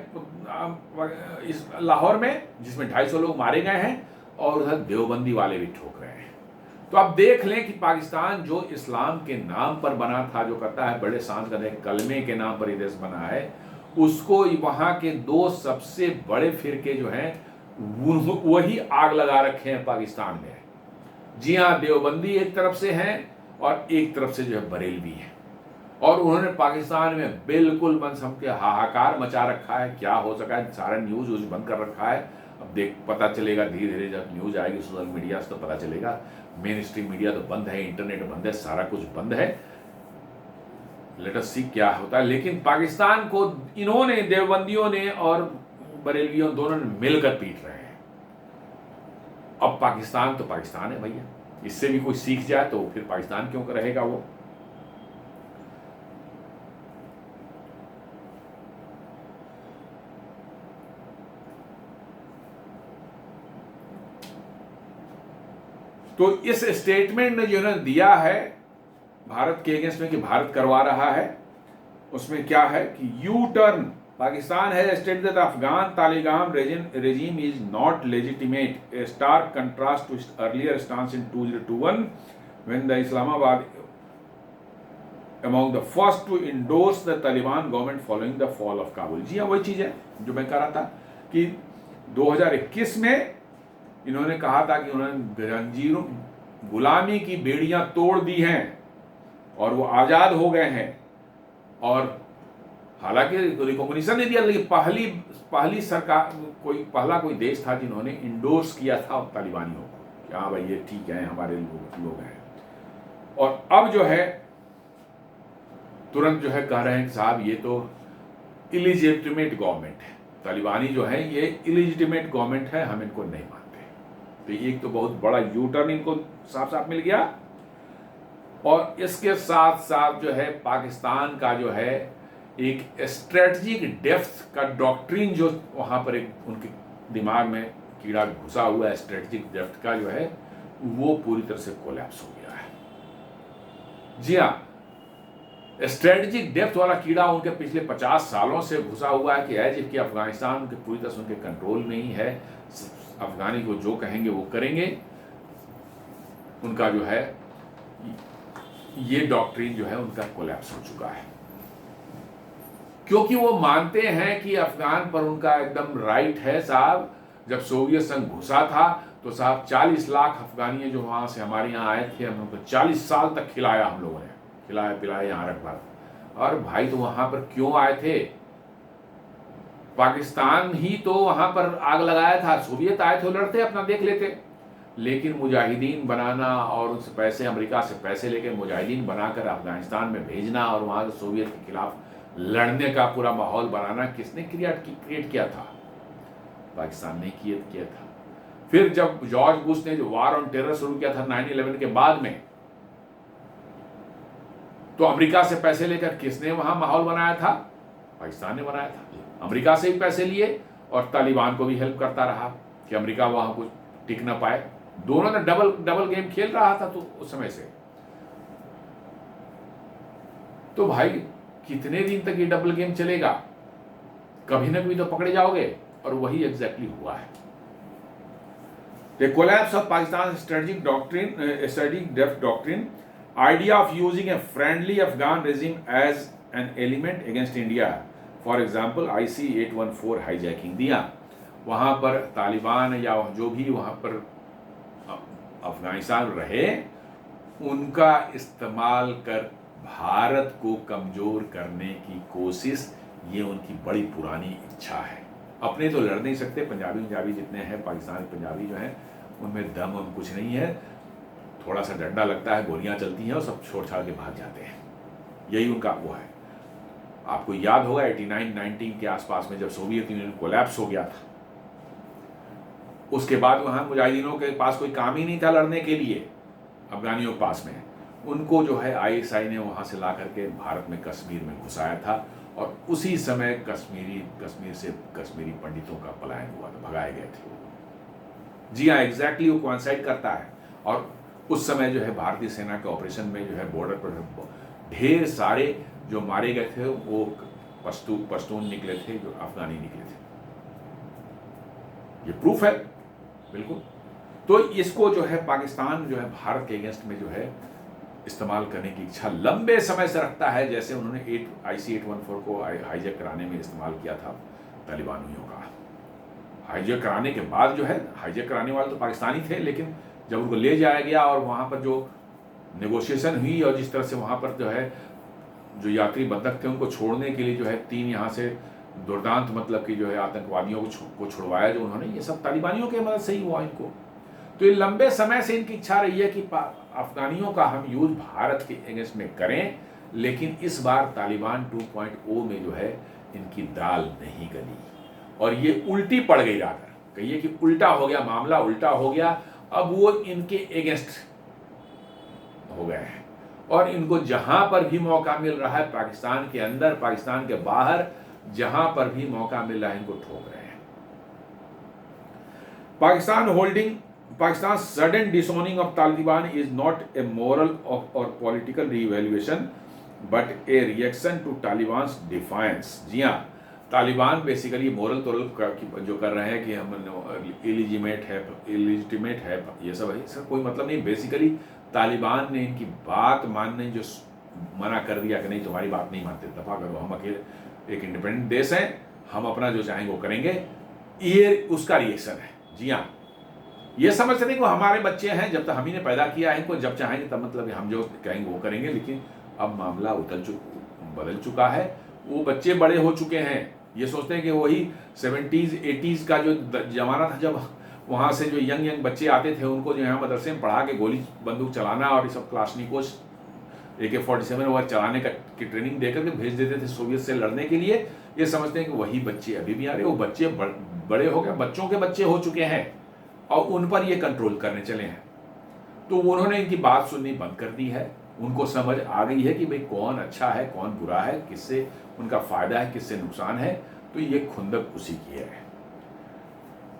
इस लाहौर में, जिसमें 250 लोग मारे गए हैं, और उधर देवबंदी वाले भी ठोक रहे हैं। तो अब देख लें कि पाकिस्तान जो इस्लाम के नाम पर बना था, जो कहता है बड़े सांस का कलमे के नाम पर ये देश बना है, उसको वहां के दो सबसे बड़े फिरके जो हैं वही आग लगा रखे हैं पाकिस्तान में। जी हाँ, देवबंदी एक तरफ से हैं और एक तरफ से जो है बरेलवी है, और उन्होंने पाकिस्तान में बिल्कुल मन समझ के हाहाकार मचा रखा है। क्या हो सका है, सारा न्यूज बंद कर रखा है। अब देख पता चलेगा धीरे धीरे, जब न्यूज आएगी सोशल मीडिया से तो पता चलेगा। मेन स्ट्रीम मीडिया तो बंद है, इंटरनेट बंद है, सारा कुछ बंद है। लेट अस सी क्या होता है। लेकिन पाकिस्तान को इन्होंने, देवबंदियों ने और बरेलवियों दोनों ने मिलकर पीट रहे हैं। अब पाकिस्तान तो पाकिस्तान है भैया, इससे भी कोई सीख जाए तो फिर पाकिस्तान क्यों रहेगा वो। तो इस स्टेटमेंट में जो इन्होंने दिया है भारत के अगेंस्ट में कि भारत करवा रहा है, उसमें क्या है कि U turn Pakistan has stated that Afghan Taliban regime is not legitimate, a stark contrast to its earlier stance in 2021 when the Islamabad among the first to endorse the Taliban government following the fall of Kabul। जी हाँ, वही चीज है जो मैं कह रहा था कि 2021 में इन्होंने कहा था कि उन्होंने जंजीरों, गुलामी की बेड़ियां तोड़ दी हैं और वो आजाद हो गए हैं। और हालांकि रिकॉग्निशन नहीं दिया, लेकिन पहली सरकार, पहला कोई देश था जिन्होंने इंडोर्स किया था तालिबानियों को कि हाँ भाई ये ठीक है, हमारे लोग हैं। और अब जो है तुरंत जो है कह रहे हैं कि साहब ये तो इलिजिटिमेट गवर्नमेंट है, तालिबानी जो है ये इलिजिटिमेट गवर्नमेंट है, हम इनको नहीं मानते। तो एक तो बहुत बड़ा यू टर्न इनको साफ साफ मिल गया। और इसके साथ साथ जो है पाकिस्तान का जो है एक स्ट्रेटजिक डेप्थ का डॉक्ट्रिन जो वहां पर एक उनके दिमाग में कीड़ा घुसा हुआ है, स्ट्रेटजिक डेप्थ का जो है वो पूरी तरह से कोलैप्स हो गया है। जी हाँ, स्ट्रेटजिक डेप्थ वाला कीड़ा उनके पिछले 50 सालों से घुसा हुआ है कि है, जबकि अफगानिस्तान के पूरी तरह से उनके कंट्रोल में ही है। अफगानी को जो कहेंगे वो करेंगे। उनका जो है ये डॉक्ट्रिन जो है उनका कोलैप्स हो चुका है, क्योंकि वो मानते हैं कि अफगान पर उनका एकदम राइट है साहब। जब सोवियत संघ घुसा था तो साहब 40 लाख अफगानी जो वहां से हमारे यहाँ आए थे, हम लोग को 40 साल तक खिलाया, हम लोगों ने खिलाया पिलाया यहाँ रखा। और भाई तो वहां पर क्यों आए थे? पाकिस्तान ही तो वहां पर आग लगाया था, सोवियत आए थे लड़ते अपना देख लेते। लेकिन मुजाहिदीन बनाना और उनसे पैसे, अमेरिका से पैसे लेकर मुजाहिदीन बनाकर अफगानिस्तान में भेजना और वहां से सोवियत के खिलाफ लड़ने का पूरा माहौल बनाना किसने क्रिएट किया था? पाकिस्तान ने किया था। फिर जब जॉर्ज बुश ने जो वार ऑन टेरर शुरू किया था 9/11 के बाद में, तो अमेरिका से पैसे लेकर किसने वहां माहौल बनाया था? पाकिस्तान ने बनाया था। अमेरिका से भी पैसे लिए और तालिबान को भी हेल्प करता रहा कि अमेरिका वहां कुछ टिक ना पाए। दोनों ने डबल गेम खेल रहा था तो उस समय से। तो भाई कितने दिन तक ये डबल गेम चलेगा? कभी ना कभी तो पकड़े जाओगे, और वही एग्जैक्टली हुआ है। The collapse of Pakistan strategic depth doctrine, idea of using a friendly Afghan regime as an element against India, for example IC-814 hijacking दिया। वहाँ पर तालिबान या जो भी वहाँ पर अफगानिस्तान रहे, उनका इस्तेमाल कर भारत को कमज़ोर करने की कोशिश, ये उनकी बड़ी पुरानी इच्छा है। अपने तो लड़ नहीं सकते, पंजाबी जितने हैं पाकिस्तानी पंजाबी जो हैं उनमें दम हम कुछ नहीं है, थोड़ा सा डंडा लगता है, गोलियां चलती हैं और सब छोड़ छाड़ के भाग जाते हैं। यही उनका वो है। आपको याद होगा 89-90 के आसपास में जब सोवियत यूनियन कोलैप्स हो गया था, उसके बाद वहां मुजाहिदीनों के पास कोई काम ही नहीं था लड़ने के लिए अफगानियों के पास में। उनको जो है ISI ने वहां से ला करके भारत में कश्मीर में घुसाया था, और उसी समय कश्मीर से कश्मीरी पंडितों का पलायन हुआ था, भगाए गए थे। जी हाँ, एग्जैक्टली वो कोइंसाइड करता है। और उस समय जो है भारतीय सेना के ऑपरेशन में जो है बॉर्डर पर ढेर सारे जो मारे गए थे वो पश्तून निकले थे, जो अफगानी निकले थे। ये प्रूफ है बिल्कुल। तो इसको जो है पाकिस्तान जो है भारत के अगेंस्ट में जो है इस्तेमाल करने की इच्छा लंबे समय से रखता है, जैसे उन्होंने IC-814 को हाईजैक कराने में इस्तेमाल किया था तालिबानियों का। हाईजैक कराने के बाद जो है, हाईजैक कराने वाले तो पाकिस्तानी थे, लेकिन जब उनको ले जाया गया और वहाँ पर जो नेगोशिएशन हुई और जिस तरह से वहाँ पर जो है जो यात्री बंधक थे उनको छोड़ने के लिए जो है 3 यहाँ से दुर्दांत मतलब कि जो है आतंकवादियों को छुड़वाया जो उन्होंने, ये सब तालिबानियों की मदद से ही हुआ इनको। तो ये लंबे समय से इनकी इच्छा रही है कि अफगानियों का हम यूज भारत के अगेंस्ट में करें, लेकिन इस बार तालिबान 2.0 में जो है इनकी दाल नहीं गली और ये उल्टी पड़ गई जाकर, कहिए कि उल्टा हो गया, मामला उल्टा हो गया। अब वो इनके अगेंस्ट हो गए हैं और इनको जहां पर भी मौका मिल रहा है, पाकिस्तान के अंदर, पाकिस्तान के बाहर, जहां पर भी मौका मिल रहा है इनको ठोक रहे हैं। Pakistan's sudden disowning of Taliban is not a moral or political re-evaluation, but a reaction to Taliban's defiance. जी हाँ, तालिबान बेसिकली मोरल तोरल जो कर रहे हैं कि हम इलिजिटिमेट है, ये सब है, इसका कोई मतलब नहीं। बेसिकली तालिबान ने इनकी बात मानने जो मना कर दिया कि नहीं तुम्हारी बात नहीं मानते, दफा करो, हम अकेले एक इंडिपेंडेंट देश हैं, हम अपना जो चाहेंगे वो करेंगे, ये उसका रिएक्शन है। जी हाँ, ये समझते नहीं कि हमारे बच्चे हैं, जब तक हम ही ने पैदा किया है इनको, जब चाहेंगे तब मतलब हम जो कहेंगे वो करेंगे। लेकिन अब मामला बदल चुका है, वो बच्चे बड़े हो चुके हैं, ये सोचते हैं कि वही 70s 80s का जो जमाना था, जब वहाँ से जो यंग बच्चे आते थे उनको जो यहाँ मदरसे में पढ़ा के गोली बंदूक चलाना और ये सब क्लाशनिकोव AK-47 वगैरह चलाने की ट्रेनिंग देकर के भेज देते थे सोवियत से लड़ने के लिए। ये समझते हैं कि वही बच्चे अभी भी आ रहे, वो बच्चे बड़े हो गए, बच्चों के बच्चे हो चुके हैं और उन पर ये कंट्रोल करने चले हैं। तो उन्होंने इनकी बात सुननी बंद कर दी है, उनको समझ आ गई है कि भाई कौन अच्छा है कौन बुरा है, किससे उनका फायदा है किससे नुकसान है, तो ये खुंदक उसी की है।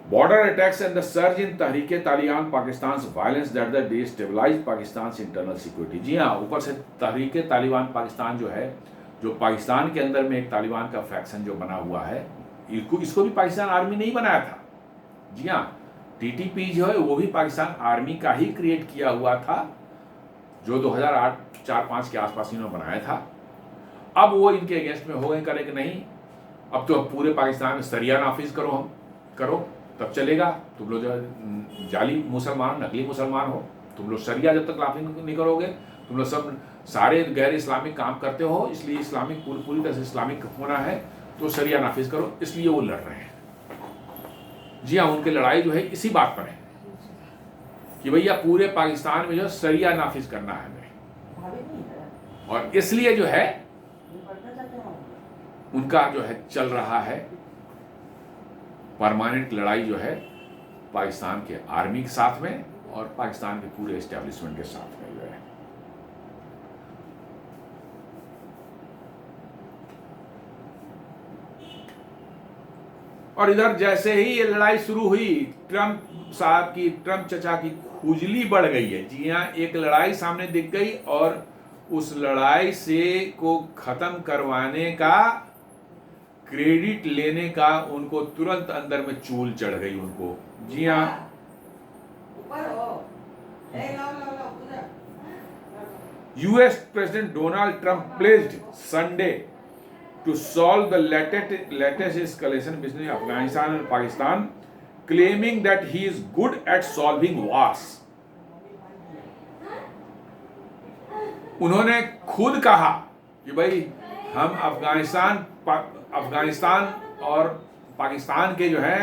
Border attacks and the surge in Tehreek Taliban Pakistan violence that the destabilize Pakistan internal security. जी हाँ, ऊपर से तहरीक तालिबान पाकिस्तान जो है, जो पाकिस्तान के अंदर में एक तालिबान का फैक्शन जो बना हुआ है, इसको भी पाकिस्तान आर्मी नहीं बनाया था। जी हाँ, TTP जो है वो भी पाकिस्तान आर्मी का ही क्रिएट किया हुआ था, जो 2008-4-5 के आसपास इन्होंने बनाया था। अब वो इनके अगेंस्ट में हो गए, करे कि नहीं अब तो पूरे पाकिस्तान में सरिया नाफिज करो तब चलेगा, तुम लोग जो जाली मुसलमान नकली मुसलमान हो, तुम लोग सरिया जब तक नाफिज नहीं करोगे, तुम लोग सब सारे गैर इस्लामिक काम करते हो, इसलिए इस्लामिक पूरी तरह से इस्लामिक होना है तो सरिया नाफिज करो, इसलिए वो लड़ रहे हैं। जी हाँ, उनकी लड़ाई जो है इसी बात पर है कि भैया पूरे पाकिस्तान में जो सरिया नाफिज करना है हमें, और इसलिए जो है उनका जो है चल रहा है परमानेंट लड़ाई जो है पाकिस्तान के आर्मी के साथ में और पाकिस्तान के पूरे एस्टेब्लिशमेंट के साथ में जो है। और इधर जैसे ही ये लड़ाई शुरू हुई, ट्रम्प चचा की खुजली बढ़ गई है। जी हाँ, एक लड़ाई सामने दिख गई और उस लड़ाई से को खत्म करवाने का, क्रेडिट लेने का उनको तुरंत अंदर में चूल चढ़ गई उनको। जी हाँ, US President Donald Trump pledged Sunday to solve the latest escalation between Afghanistan and Pakistan, claiming that he is good at solving wars. उन्होंने खुद कहा कि भाई हम अफगानिस्तान और पाकिस्तान के जो है,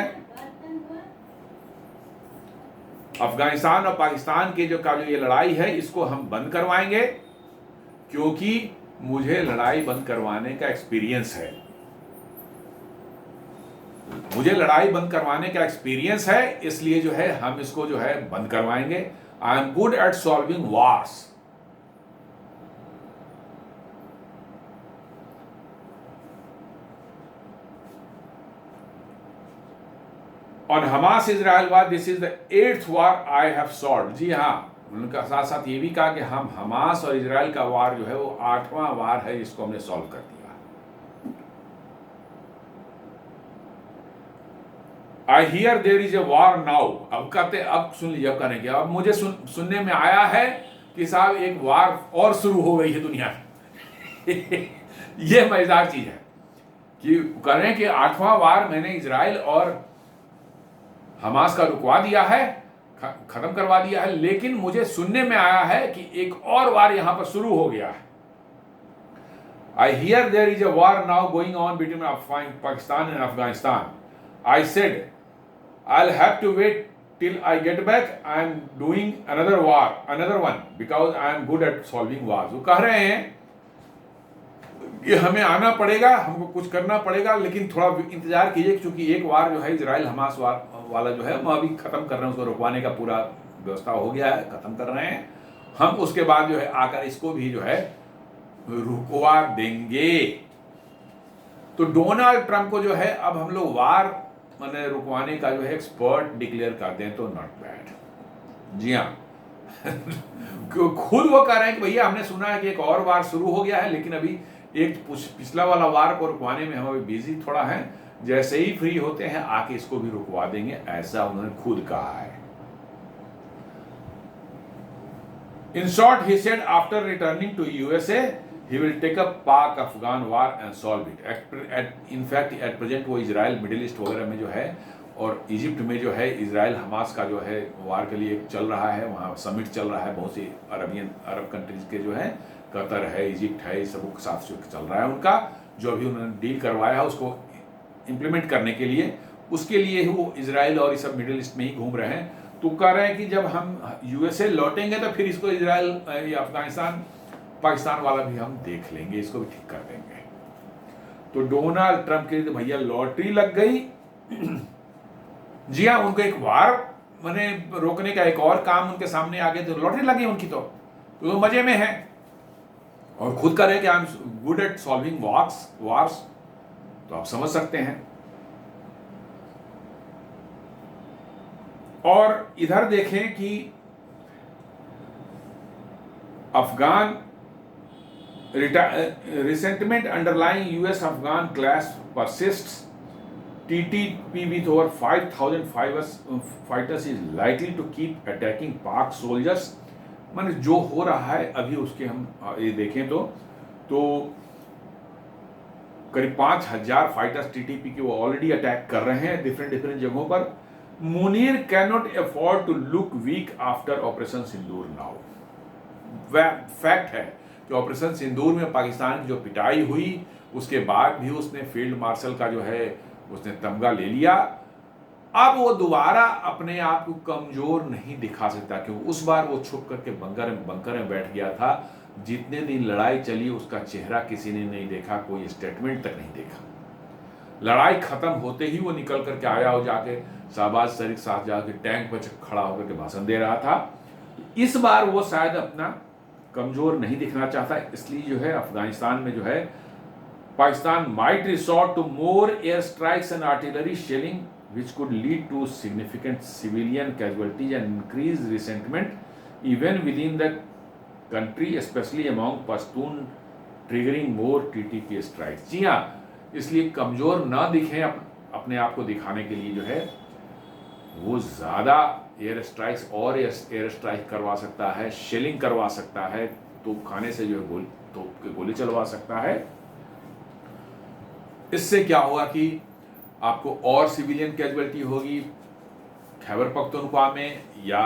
अफगानिस्तान और पाकिस्तान के जो ये लड़ाई है इसको हम बंद करवाएंगे, क्योंकि मुझे लड़ाई बंद करवाने का एक्सपीरियंस है, मुझे लड़ाई बंद करवाने का एक्सपीरियंस है, इसलिए जो है हम इसको जो है बंद करवाएंगे। I am good at solving wars. On Hamas Israel war, this is the 8th war I have solved. जी हाँ, उनका साथ साथ ये भी कहा कि हम हमास और इजराइल का वार जो है वो 8वां वार है जिसको हमने सॉल्व कर दिया। I hear there is a war now. अब कहते, अब सुन लीजिए, अब करेंगे, अब मुझे सुनने में आया है कि साहब एक वार और शुरू हो गई है दुनिया में। ये मजेदार चीज है कि कह रहे हैं कि 8वां वार मैंने इजराइल और हमास का रुकवा दिया है, खत्म करवा दिया है, लेकिन मुझे सुनने में आया है कि एक और वार यहां पर शुरू हो गया है। I hear there is a war now going on between Pakistan and Afghanistan. I said I'll have to wait till I get back. I'm doing another one because I am good at solving wars। वो कह रहे हैं कि हमें आना पड़ेगा, हमको कुछ करना पड़ेगा, लेकिन थोड़ा इंतजार कीजिए, क्योंकि एक वार जो है इजराइल हमास वाला जो है, हम अभी खत्म कर रहे हैं, उसको रुकवाने का पूरा व्यवस्था हो गया है, खत्म कर रहे हैं हम। उसके बाद जो है आकर इसको भी जो है रुकवा देंगे। तो डोनाल्ड ट्रंप को जो है अब हम लोग वार मैंने रुकवाने का जो है एक्सपर्ट डिक्लेयर कर दें तो नॉट बैड। जी हाँ। खुद वो कह रहे हैं कि भैया हमने सुना है कि एक और वार शुरू हो गया है, लेकिन अभी एक पिछला वाला वार को रुकवाने में हम अभी बिजी थोड़ा है, जैसे ही फ्री होते हैं आके इसको भी रुकवा देंगे, ऐसा उन्होंने खुद कहा है। In short he said after returning to USA he will take up Pak Afghan war and solve it. In fact at present वो इजराइल मिडिल ईस्ट वगैरह में जो है और इजिप्ट में जो है इजराइल हमास का जो है वार के लिए चल रहा है, वहाँ समिट चल रहा है, बहुत सी अरब कंट्रीज के जो है, कतर है, इजिप्ट है, सब के साथ चल रहा है उनका, जो अभी उन्होंने डील करवाया है उसको इम्प्लीमेंट करने के लिए, उसके लिए ही वो इजराइल और ये सब मिडिल ईस्ट में ही घूम रहे हैं। तो कह रहे हैं कि जब हम यूएसए लौटेंगे तो फिर इसको इजराइल या अफगानिस्तान पाकिस्तान वाला भी हम देख लेंगे, इसको भी ठीक कर देंगे। तो डोनाल्ड ट्रंप के लिए भैया लॉटरी लग गई। जी हाँ, उनको एक वार मैंने रोकने का एक और काम उनके सामने आ गया, तो लॉटरी लगी उनकी, तो मजे में है और खुद कह रहे कि I am good at solving wars. तो आप समझ सकते हैं। और इधर देखें कि Afghan resentment underlying US-Afghan clash persists. TTP with over 5,000 fighters is likely to keep attacking Pak soldiers। माने जो हो रहा है अभी उसके हम ये देखें तो करीब 5,000 फाइटर्स टीटीपी के वो ऑलरेडी अटैक कर रहे हैं डिफरेंट जगहों पर। Munir can not afford to look weak after operation Sindoor now. Fact है कि ऑपरेशन सिंदूर में पाकिस्तान की जो पिटाई हुई उसके बाद भी उसने फील्ड मार्शल का जो है उसने तमगा ले लिया। अब वो दोबारा अपने आप को कमजोर नहीं दिखा सकता, क्योंकि उस बार वो छुप करके बंकर में बैठ गया था। जितने दिन लड़ाई चली उसका चेहरा किसी ने नहीं देखा, कोई स्टेटमेंट तक नहीं देखा। लड़ाई खत्म होते ही वो निकल करके आया और जाके शहबाज शरीफ साथ जाके टैंक पर खड़ा होकर के भाषण दे रहा था। इस बार वो शायद अपना कमजोर नहीं दिखना चाहता, इसलिए जो है अफगानिस्तान में जो है Pakistan might resort to more air strikes and artillery shelling which could lead to significant civilian casualties and increase resentment even within the country, especially among Pashtun, triggering more TTP strikes। जी हाँ, इसलिए कमजोर ना दिखें, अपने आप को दिखाने के लिए जो है वो ज़्यादा एयर स्ट्राइक्स और एयर स्ट्राइक करवा सकता है, शेलिंग करवा सकता है, तो खाने से जो है तोप के गोली चलवा सकता है। इससे क्या होगा कि आपको और सिविलियन कैजुअलिटी होगी खैबर पख्तूनख्वा में या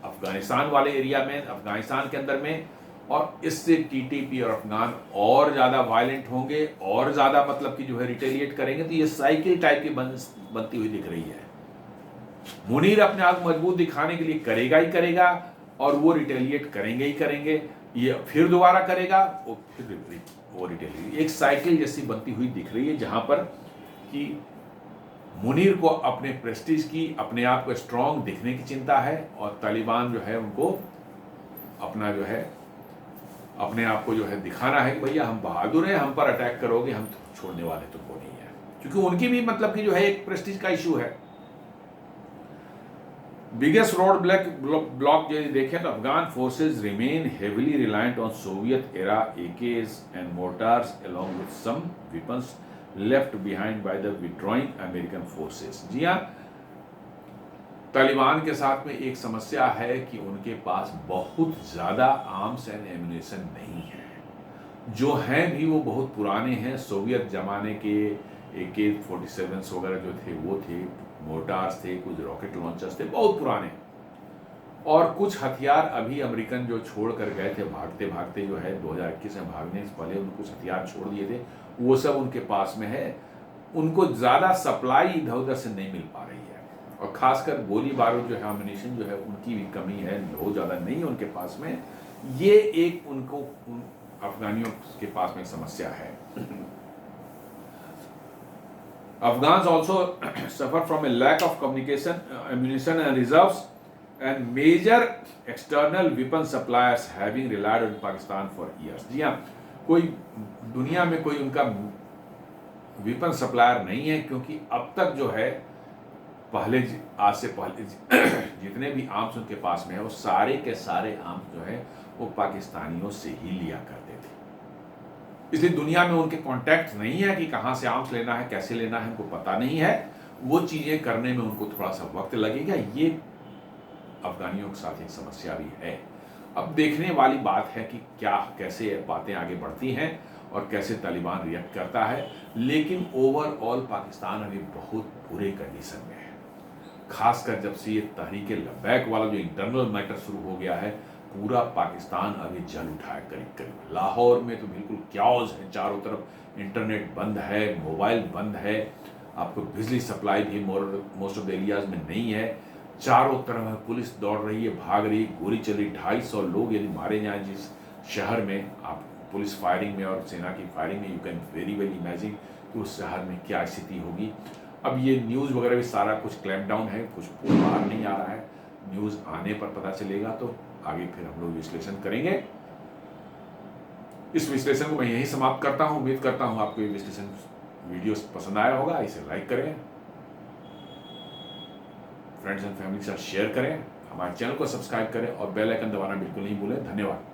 अफगानिस्तान वाले एरिया में, अफगानिस्तान के अंदर में, और इससे टीटीपी और अफगान और ज़्यादा वायलेंट होंगे और ज़्यादा मतलब कि जो है रिटेलिएट करेंगे। तो ये साइकिल टाइप की बनती हुई दिख रही है। मुनीर अपने आप मजबूत दिखाने के लिए करेगा ही करेगा और वो रिटेलिएट करेंगे ही करेंगे, ये फिर दोबारा करेगा वो फिर वो रिटेलिएट, एक साइकिल जैसी बनती हुई दिख रही है, जहां पर कि मुनीर को अपने प्रेस्टीज की, अपने आप को स्ट्रॉन्ग दिखने की चिंता है और तालिबान जो है उनको अपना जो है अपने आप को जो है दिखाना है कि भैया हम बहादुर हैं, हम पर अटैक करोगे हम तो छोड़ने वाले तुमको नहीं है, क्योंकि उनकी भी मतलब कि जो है एक प्रेस्टीज का इशू है। बिगेस्ट रोड ब्लॉक जो देखें तो Afghan forces remain heavily reliant on Soviet era AKs and mortars along with some weapons left behind by the withdrawing American forces. जी हाँ, तालिबान के साथ में एक समस्या है कि उनके पास बहुत ज़्यादा आर्म्स एंड एम्यूनेशन नहीं है। जो हैं भी वो बहुत पुराने हैं, सोवियत ज़माने के AK-47 वगैरह जो थे वो थे, मोर्टार्स थे, कुछ रॉकेट लॉन्चर्स थे, बहुत पुराने। और कुछ हथियार अभी अमेरिकन जो छोड़ कर गए थे भागते भागते, जो है 2021 में भागने से पहले उनको कुछ हथियार छोड़ दिए थे, वो सब उनके पास में है। उनको ज़्यादा सप्लाई इधर उधर से नहीं मिल पा रही है, और ख़ासकर गोली बारूद जो है, अम्यूनिशन जो है, उनकी भी कमी है, बहुत ज़्यादा नहीं है उनके पास में। ये एक उनको अफगानियों के पास में समस्या है। Afghans also suffer from a lack of communication, ammunition and reserves, and major external weapon suppliers having relied on Pakistan for years. जी हाँ, कोई दुनिया में कोई उनका वेपन सप्लायर नहीं है, क्योंकि अब तक जो है पहले, आज से पहले जितने भी आर्म्स उनके पास में है, वो सारे के सारे आर्म्स जो है वो पाकिस्तानियों से ही लिया करते थे। इसलिए दुनिया में उनके कॉन्टैक्ट नहीं है कि कहाँ से आर्म्स लेना है, कैसे लेना है, उनको पता नहीं है। वो चीज़ें करने में उनको थोड़ा सा वक्त लगेगा। ये अफगानियों के साथ एक समस्या भी है। अब देखने वाली बात है कि क्या, कैसे बातें आगे बढ़ती हैं और कैसे तालिबान रिएक्ट करता है। लेकिन ओवरऑल पाकिस्तान अभी बहुत बुरे कंडीशन में है, खासकर जब से ये तहरीके लब्बैक वाला जो इंटरनल मैटर शुरू हो गया है। पूरा पाकिस्तान अभी जल उठा है करीब करीब। लाहौर में तो बिल्कुल क्याओस है, चारों तरफ इंटरनेट बंद है, मोबाइल बंद है, आपको बिजली सप्लाई भी मोस्ट ऑफ द एरियाज में नहीं है। चारों तरफ पुलिस दौड़ रही है, भाग रही, गोली चली, 250 लोग यदि मारे जाएं जिस शहर में, आप पुलिस फायरिंग में और सेना की फायरिंग में, you can very well imagine कि उस शहर में क्या स्थिति होगी। अब ये न्यूज़ वगैरह भी सारा कुछ क्लैम्प डाउन है, कुछ बाहर नहीं आ रहा है। न्यूज़ आने पर पता चलेगा, तो आगे फिर हम लोग विश्लेषण करेंगे। इस विश्लेषण को मैं यहीं समाप्त करता हूं। उम्मीद करता हूं आपको ये विश्लेषण वीडियो पसंद आया होगा। इसे लाइक करें, फ्रेंड्स एंड फैमिली के साथ शेयर करें, हमारे चैनल को सब्सक्राइब करें और बेल आइकन दबाना बिल्कुल नहीं भूलें। धन्यवाद।